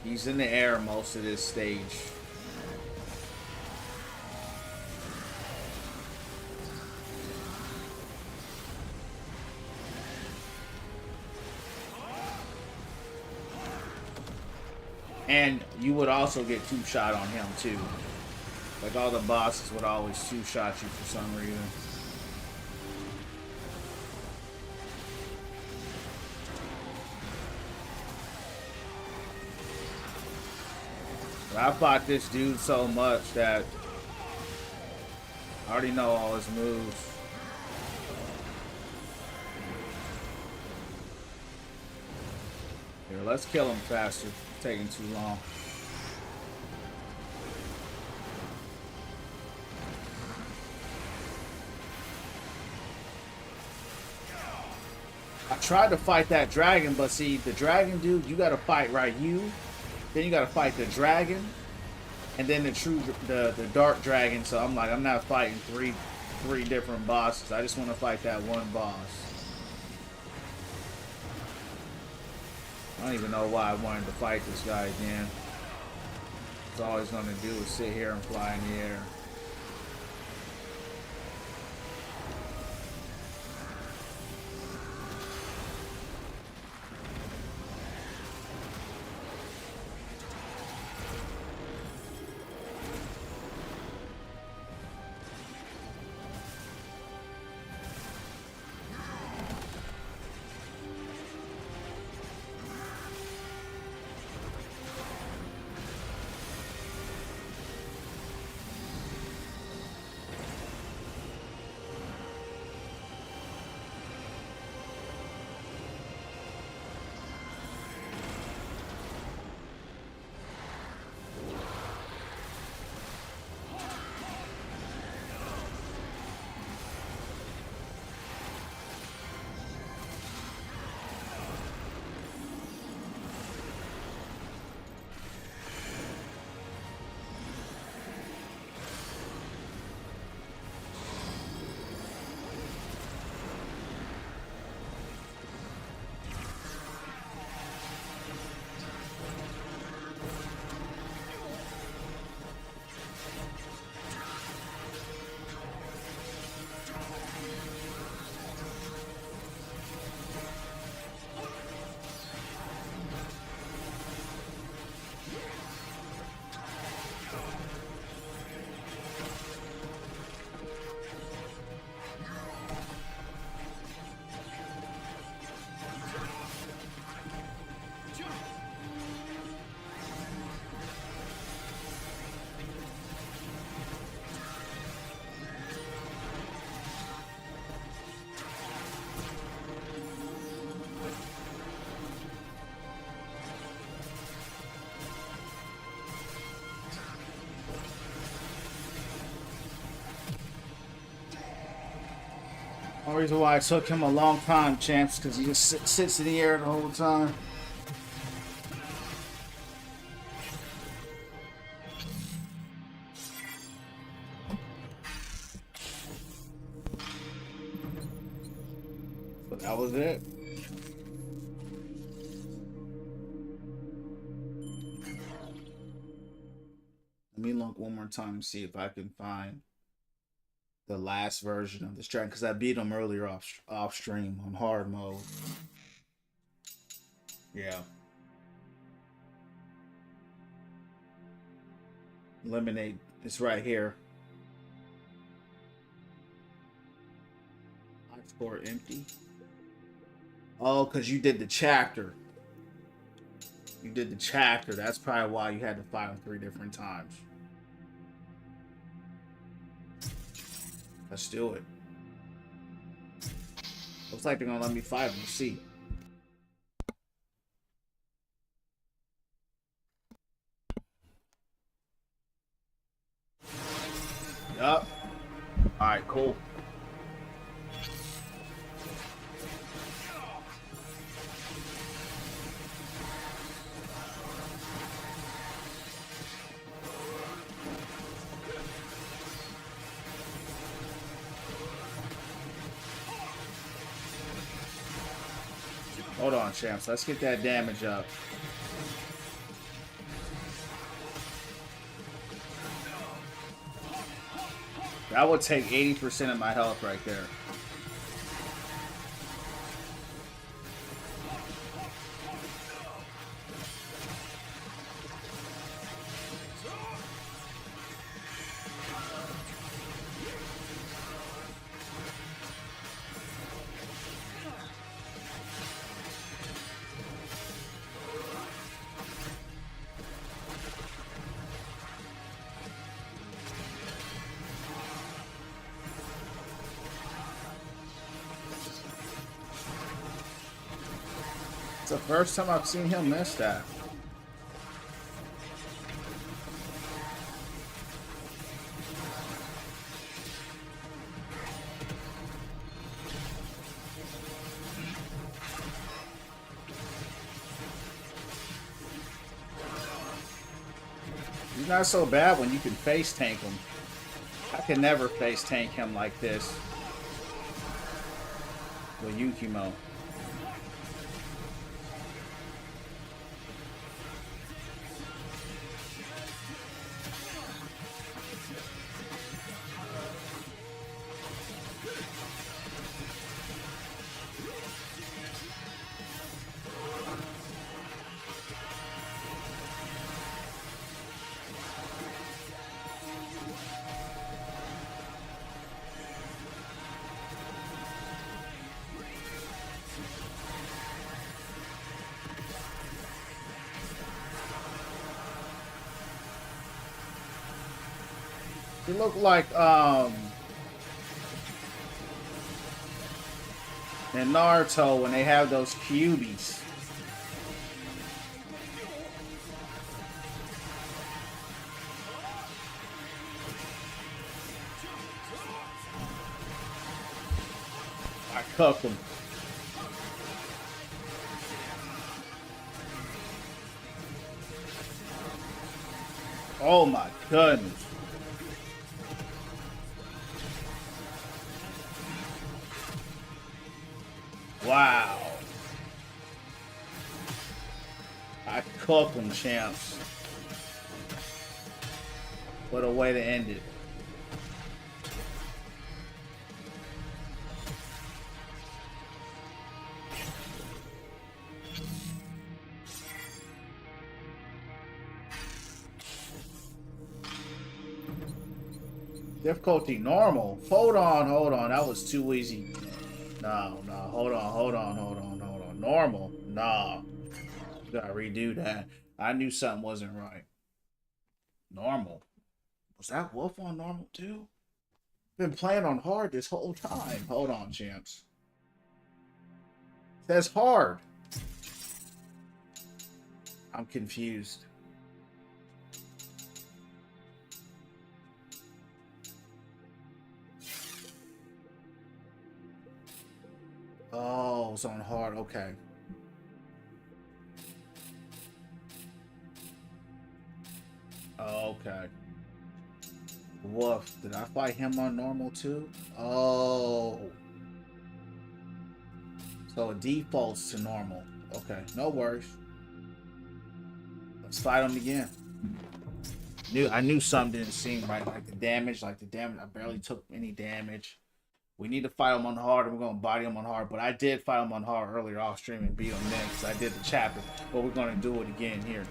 He's in the air most of this stage. And you would also get two-shot on him too. Like all the bosses would always two-shot you for some reason. I fought this dude so much that I already know all his moves. Here, let's kill him faster. It's taking too long. I tried to fight that dragon, but see, the dragon dude, you gotta fight Ryu. Then you gotta fight the dragon, and then the dark dragon. So I'm like, I'm not fighting three different bosses. I just want to fight that one boss. I don't even know why I wanted to fight this guy again. It's all he's gonna do is sit here and fly in the air. The reason why it took him a long time, champs, because he just sits in the air the whole time. So that was it. Let me look one more time and see if I can find the last version of this track, because I beat him earlier off stream on hard mode. Yeah. Eliminate. It's right here. I score empty. Oh, because you did the chapter. You did the chapter. That's probably why you had to fight him 3 different times. Let's do it. Looks like they're gonna let me fight him. We'll see. Yup. Alright, cool. Hold on, champs. Let's get that damage up. That would take 80% of my health right there. It's the first time I've seen him miss that. He's not so bad when you can face tank him. I can never face tank him like this with Yukimo. He looked like in Naruto when they have those cubies. I cooked him. Oh my goodness. Wow. I cooked them, champs. What a way to end it. Difficulty normal. Hold on. That was too easy. No, hold on. Normal. Nah. You gotta redo that. I knew something wasn't right. Normal. Was that Wolf on normal too? Been playing on hard this whole time. Hold on, champs. Says hard. I'm confused. Oh, it's on hard. Okay. Okay. Woof. Did I fight him on normal too? Oh. So it defaults to normal. Okay, no worries. Let's fight him again. I knew something didn't seem right. Like the damage, I barely took any damage. We need to fight him on hard, and we're gonna body him on hard. But I did fight him on hard earlier off stream and beat him next. I did the chapter, but we're gonna do it again here.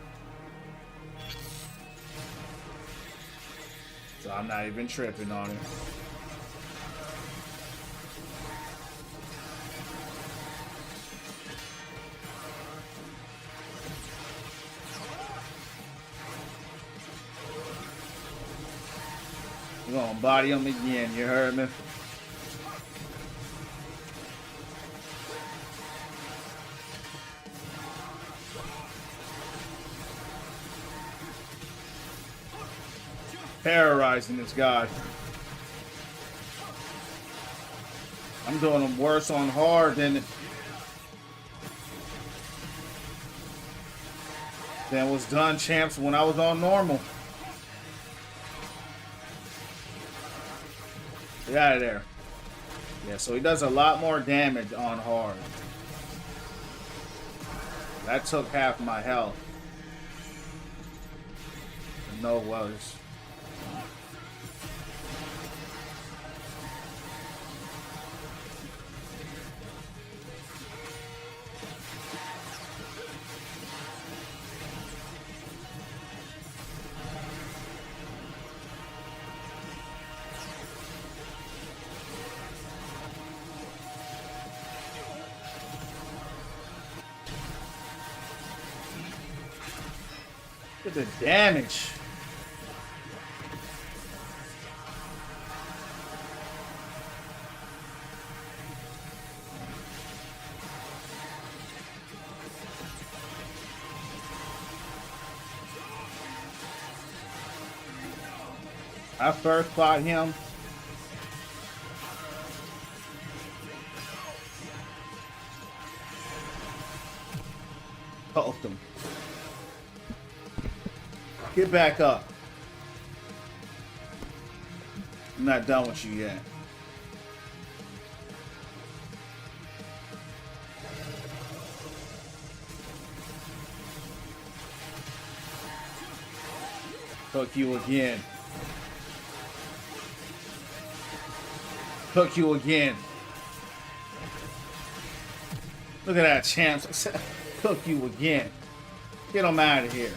So I'm not even tripping on it. We're gonna body him again, you heard me? Terrorizing this guy. I'm doing him worse on hard than was done champs when I was on normal. Get out of there. Yeah, so he does a lot more damage on hard. That took half my health. No worries. Look at the damage. I first fought him. Poked him. Get back up. I'm not done with you yet. Hook you again. Hook you again. Look at that, champs. Hook you again. Get him out of here.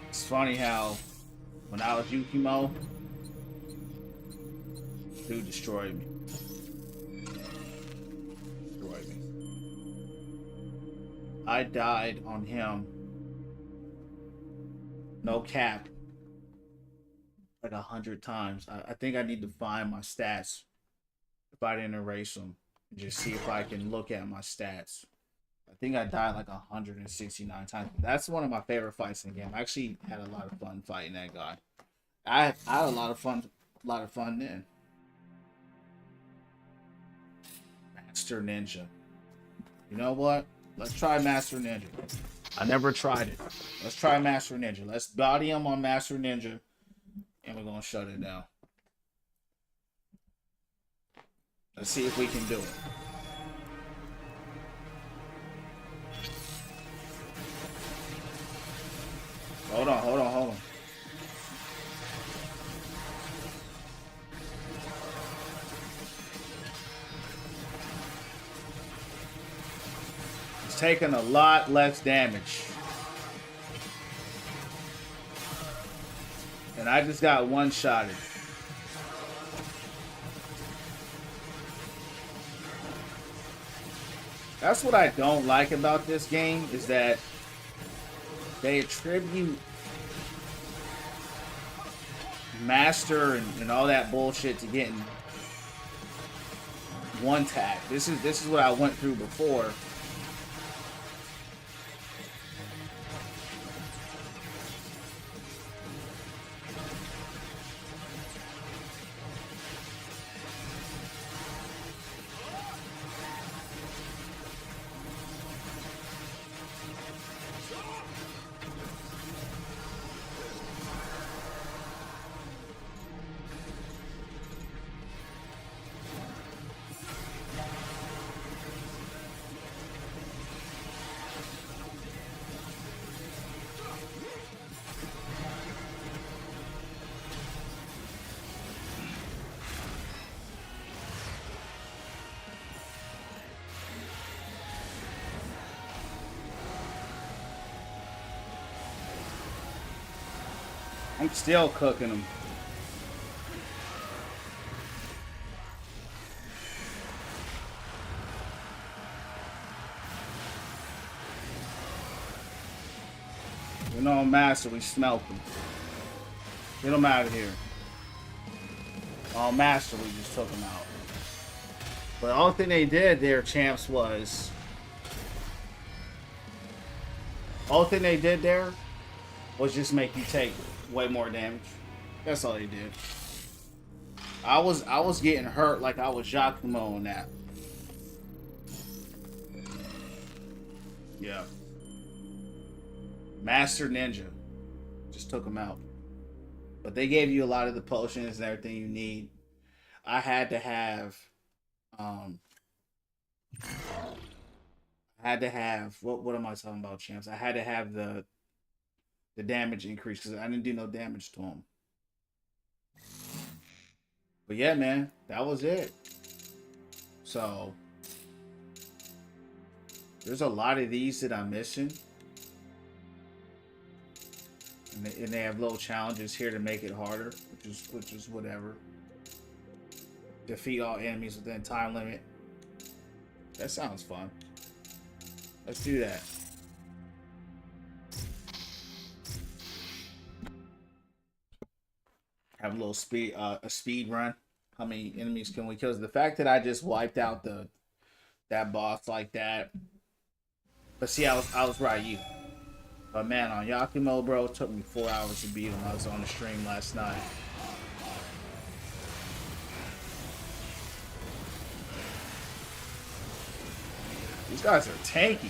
It's funny how when I was Yukimo, dude destroyed me. I died on him. No cap. Like 100 times. I think I need to find my stats if I didn't erase them. And just see if I can look at my stats. I think I died like 169 times. That's one of my favorite fights in the game. I actually had a lot of fun fighting that guy. I had a lot of fun then. Master Ninja. You know what? Let's try Master Ninja. I never tried it. Let's try Master Ninja. Let's body him on Master Ninja. And we're going to shut it down. Let's see if we can do it. Hold on. It's taking a lot less damage. And I just got one-shotted. That's what I don't like about this game, is that they attribute master and all that bullshit to getting one tap. This is what I went through before. I'm still cooking them. We know master, we smelt them. Get them out of here. On master, we just took them out. But the only thing they did there, champs, was... All thing they did there was just make you take way more damage. That's all they did. I was getting hurt like I was Giacomo on that. Yeah. Master Ninja. Just took them out. But they gave you a lot of the potions and everything you need. I had to have what am I talking about, champs? I had to have the damage increase because I didn't do no damage to him. But yeah, man, that was it. So there's a lot of these that I'm missing. And they have little challenges here to make it harder, which is whatever. Defeat all enemies within time limit. That sounds fun. Let's do that. Have a little speed run. How many enemies can we kill? The fact that I just wiped out that boss like that. But see, I was right, you. But man, on Yakumo, bro, it took me 4 hours to beat him. I was on the stream last night. These guys are tanky.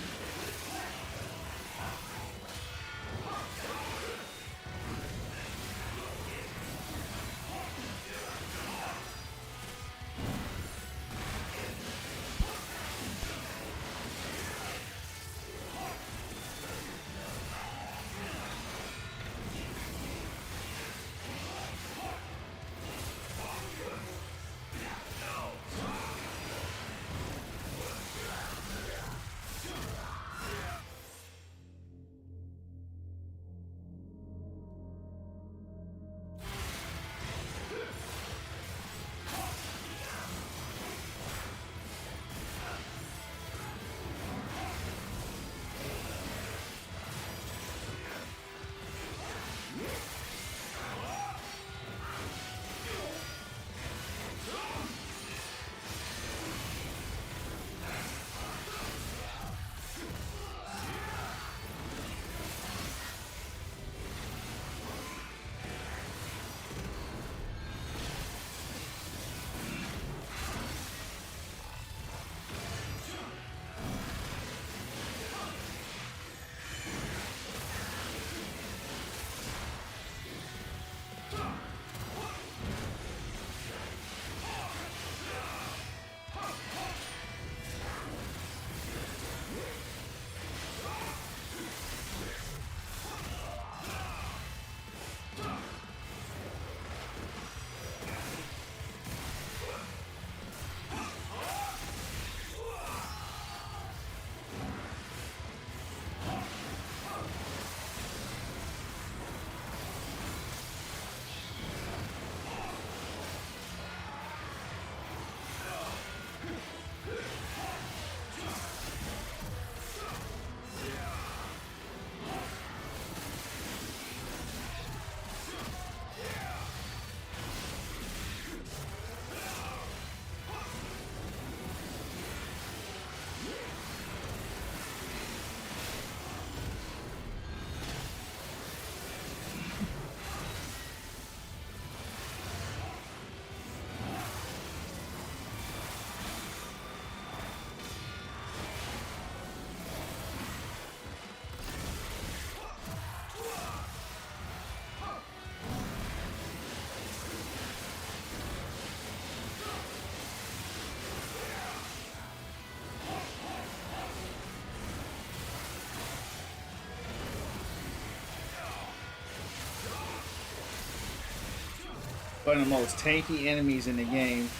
One of the most tanky enemies in the game.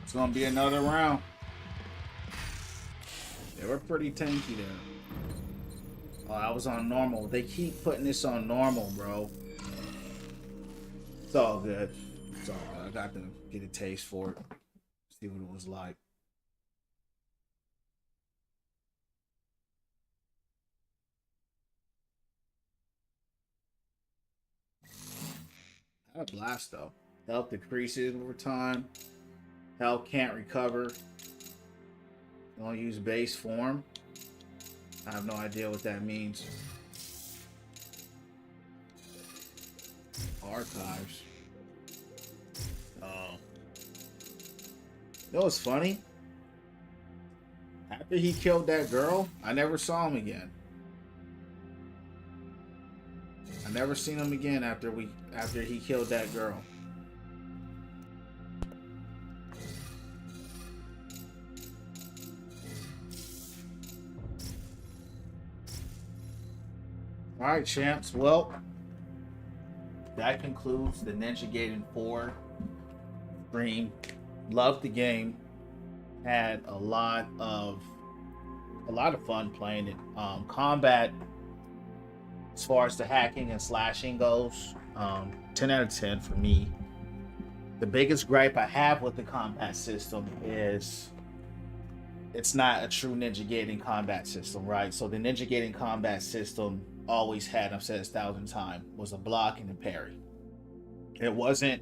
It's gonna be another round. They were pretty tanky there. Oh, I was on normal. They keep putting this on normal, bro. It's all good. It's all good. I got to get a taste for it. See what it was like. I had a blast though. Health decreases over time. Health can't recover. Don't use base form. I have no idea what that means. Archives. Oh. You know what's funny? After he killed that girl, I never saw him again. I never seen him again after he killed that girl. All right, champs. Well, that concludes the Ninja Gaiden 4 stream. Loved the game. Had a lot of fun playing it. Combat, as far as the hacking and slashing goes, 10 out of 10 for me. The biggest gripe I have with the combat system is it's not a true Ninja Gaiden combat system, right? So the Ninja Gaiden combat system always had, I've said this 1,000 times, was a block and a parry. It wasn't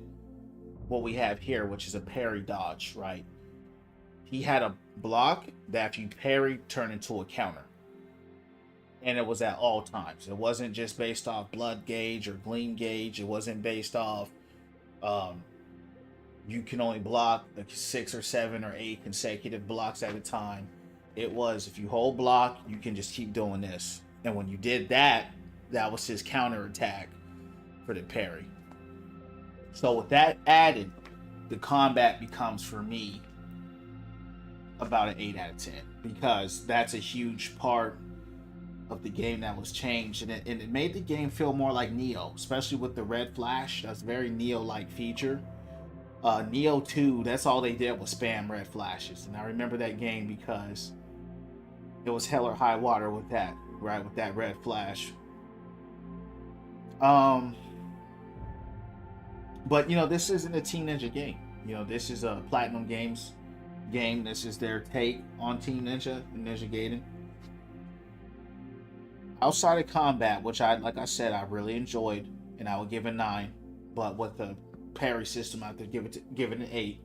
what we have here, which is a parry dodge, right? He had a block that if you parry, turned into a counter. And it was at all times. It wasn't just based off blood gauge or gleam gauge. It wasn't based off you can only block like 6 or 7 or 8 consecutive blocks at a time. It was if you hold block, you can just keep doing this. And when you did that, that was his counter attack for the parry. So with that added, the combat becomes for me about an 8 out of 10 because that's a huge part of the game that was changed, and it made the game feel more like Neo, especially with the red flash. That's a very Neo-like feature. Neo 2, that's all they did was spam red flashes, and I remember that game because it was hell or high water with that, right? With that red flash. But you know, this isn't a Team Ninja game. You know, this is a Platinum Games game. This is their take on Team Ninja and Ninja Gaiden. Outside of combat, which like I said, I really enjoyed, and I would give a 9. But with the parry system, I have to give it an 8.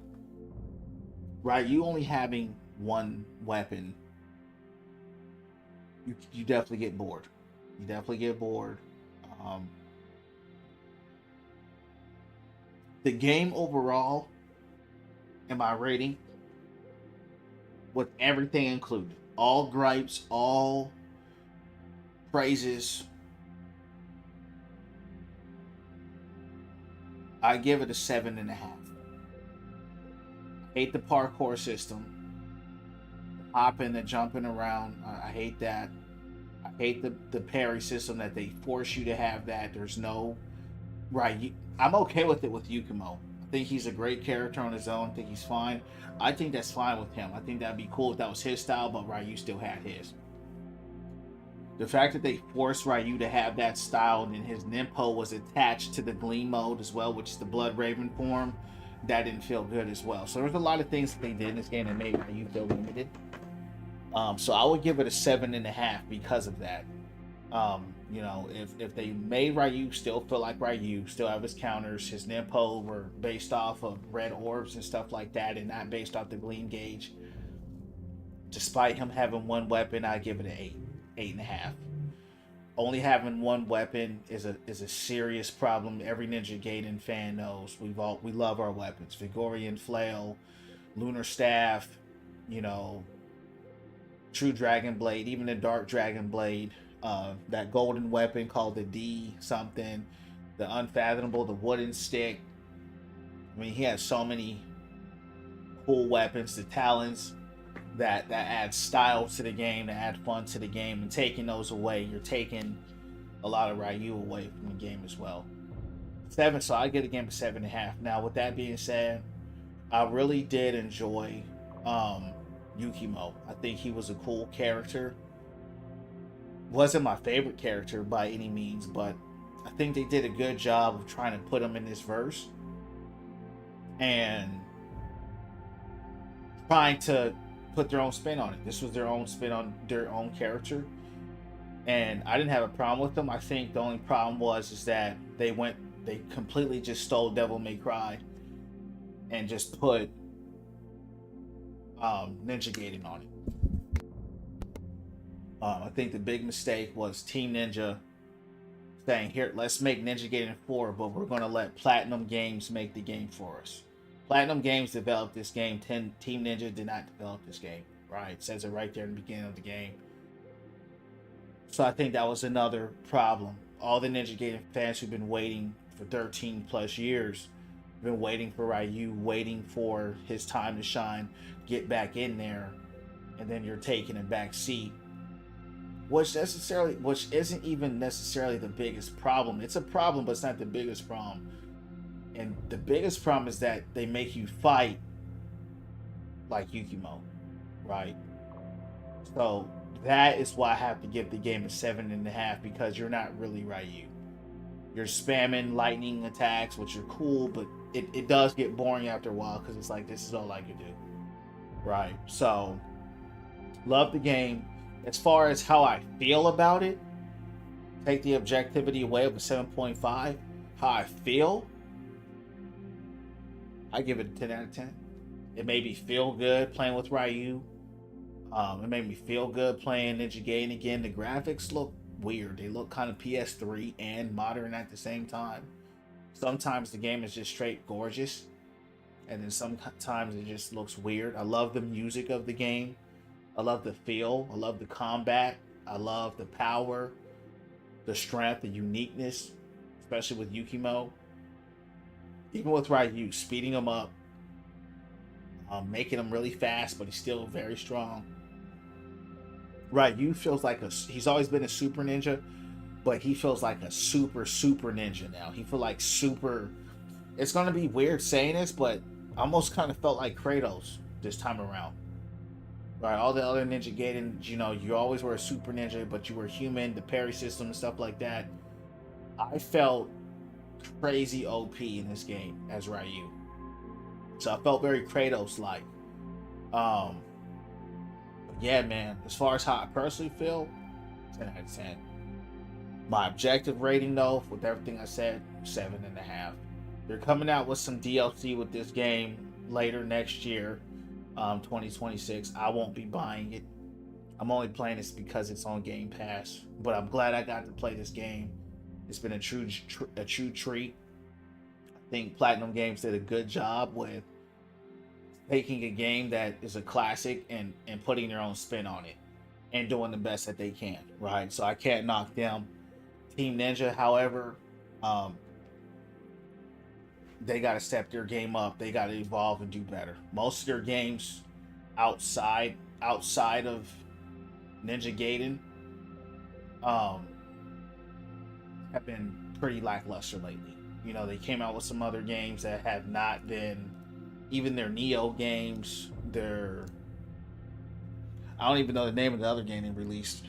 Right? You only having one weapon, you definitely get bored. You definitely get bored. The game overall, in my rating, with everything included, all gripes, all praises, I give it a 7.5. Hate the parkour system, hopping and jumping around. I hate that. I hate the parry system that they force you to have that. There's no right. I'm okay with it with Yukimo. I think he's a great character on his own. I think he's fine. I think that's fine with him. I think that'd be cool if that was his style, but Ryu still had his. The fact that they forced Ryu to have that style and then his Ninpo was attached to the Gleam mode as well, which is the Blood Raven form, that didn't feel good as well. So there's a lot of things that they did in this game that made Ryu feel limited. So I would give it a 7.5 because of that. You know, if they made Ryu still feel like Ryu, still have his counters, his Ninpo were based off of red orbs and stuff like that and not based off the Gleam gauge. Despite him having one weapon, I give it an 8.5. Only having one weapon is a serious problem. Every Ninja Gaiden fan knows we love our weapons. Vigorian Flail, Lunar Staff, you know, True Dragon Blade, even the Dark Dragon Blade, that golden weapon called the D something, the Unfathomable, the Wooden Stick. I mean, he has so many cool weapons, the Talons, that add style to the game, that add fun to the game, and taking those away, you're taking a lot of Ryu away from the game as well. 7, so I get the game a 7.5. Now, with that being said, I really did enjoy um, Yukimo. I think he was a cool character. Wasn't my favorite character by any means, but I think they did a good job of trying to put him in this verse and trying to put their own spin on it. This was their own spin on their own character, and I didn't have a problem with them. I think the only problem was is that they completely just stole Devil May Cry and just put Ninja Gaiden on it. I think the big mistake was Team Ninja saying, "Here, let's make Ninja Gaiden 4, but we're going to let Platinum Games make the game for us." Platinum Games developed this game. Team Ninja did not develop this game. Right? It says it right there in the beginning of the game. So I think that was another problem. All the Ninja Gaiden fans who've been waiting for 13 plus years, been waiting for Ryu, waiting for his time to shine, get back in there, and then you're taking a back seat, which isn't even necessarily the biggest problem. It's a problem, but it's not the biggest problem. And the biggest problem is that they make you fight like Yukimo, right? So that is why I have to give the game a 7.5, because you're not really Ryu. You're spamming lightning attacks, which are cool, but it does get boring after a while because it's like, this is all I can do, right? So love the game. As far as how I feel about it, take the objectivity away of a 7.5. How I feel, I give it a 10 out of 10. It made me feel good playing with Ryu. It made me feel good playing Ninja Gaiden again. The graphics look weird. They look kind of PS3 and modern at the same time. Sometimes the game is just straight gorgeous, and then sometimes it just looks weird. I love the music of the game. I love the feel. I love the combat. I love the power, the strength, the uniqueness, especially with Yukimo. Even with Ryu, speeding him up, making him really fast, but he's still very strong. Ryu feels like he's always been a super ninja, but he feels like a super ninja now. He feels like super. It's gonna be weird saying this, but I almost kind of felt like Kratos this time around. Right, all the other Ninja Gaiden, you always were a super ninja, but you were human, the parry system and stuff like that. I felt crazy OP in this game as Ryu. So I felt very Kratos-like. Yeah, man, as far as how I personally feel, 10 out of 10. My objective rating, though, with everything I said, 7.5. They're coming out with some DLC with this game later next year, 2026. I won't be buying it. I'm only playing this because it's on Game Pass. But I'm glad I got to play this game. It's been a true treat. I think Platinum Games did a good job with taking a game that is a classic and putting their own spin on it and doing the best that they can, right? So I can't knock them. Team Ninja, however, they got to step their game up. They got to evolve and do better. Most of their games outside of Ninja Gaiden have been pretty lackluster lately. They came out with some other games that have not been, even their Neo games, I don't even know the name of the other game they released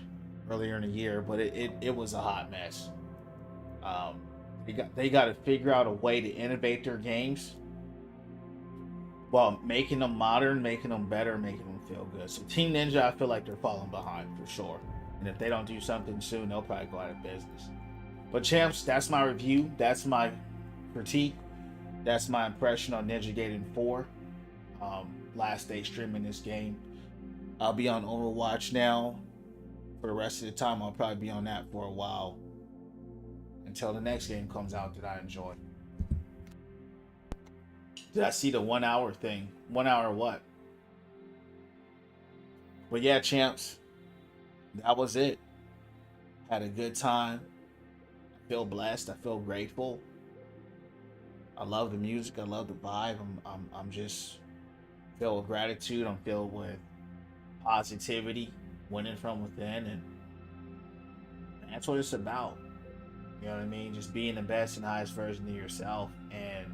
earlier in the year, but it was a hot mess. They got to figure out a way to innovate their games while making them modern, making them better, making them feel good. So Team Ninja, I feel like they're falling behind for sure. And if they don't do something soon, they'll probably go out of business. But champs, that's my review. That's my critique. That's my impression on Ninja Gaiden 4. Last day streaming this game. I'll be on Overwatch now. For the rest of the time, I'll probably be on that for a while. Until the next game comes out that I enjoy. Did I see the 1 hour thing? 1 hour what? But yeah, champs. That was it. Had a good time. I feel blessed. I feel grateful. I love the music. I love the vibe. I'm just filled with gratitude. I'm filled with positivity, winning from within, and that's what it's about. You know what I mean? Just being the best and highest version of yourself, and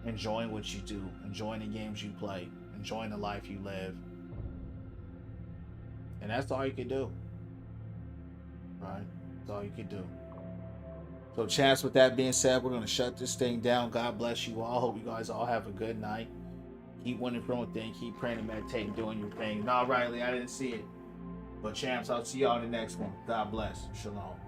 enjoying what you do, enjoying the games you play, enjoying the life you live. And that's all you can do. Right? That's all you can do. So, champs, with that being said, we're going to shut this thing down. God bless you all. Hope you guys all have a good night. Keep winning from within. Keep praying and meditating, doing your thing. No, Riley, I didn't see it. But, champs, I'll see y'all in the next one. God bless. Shalom.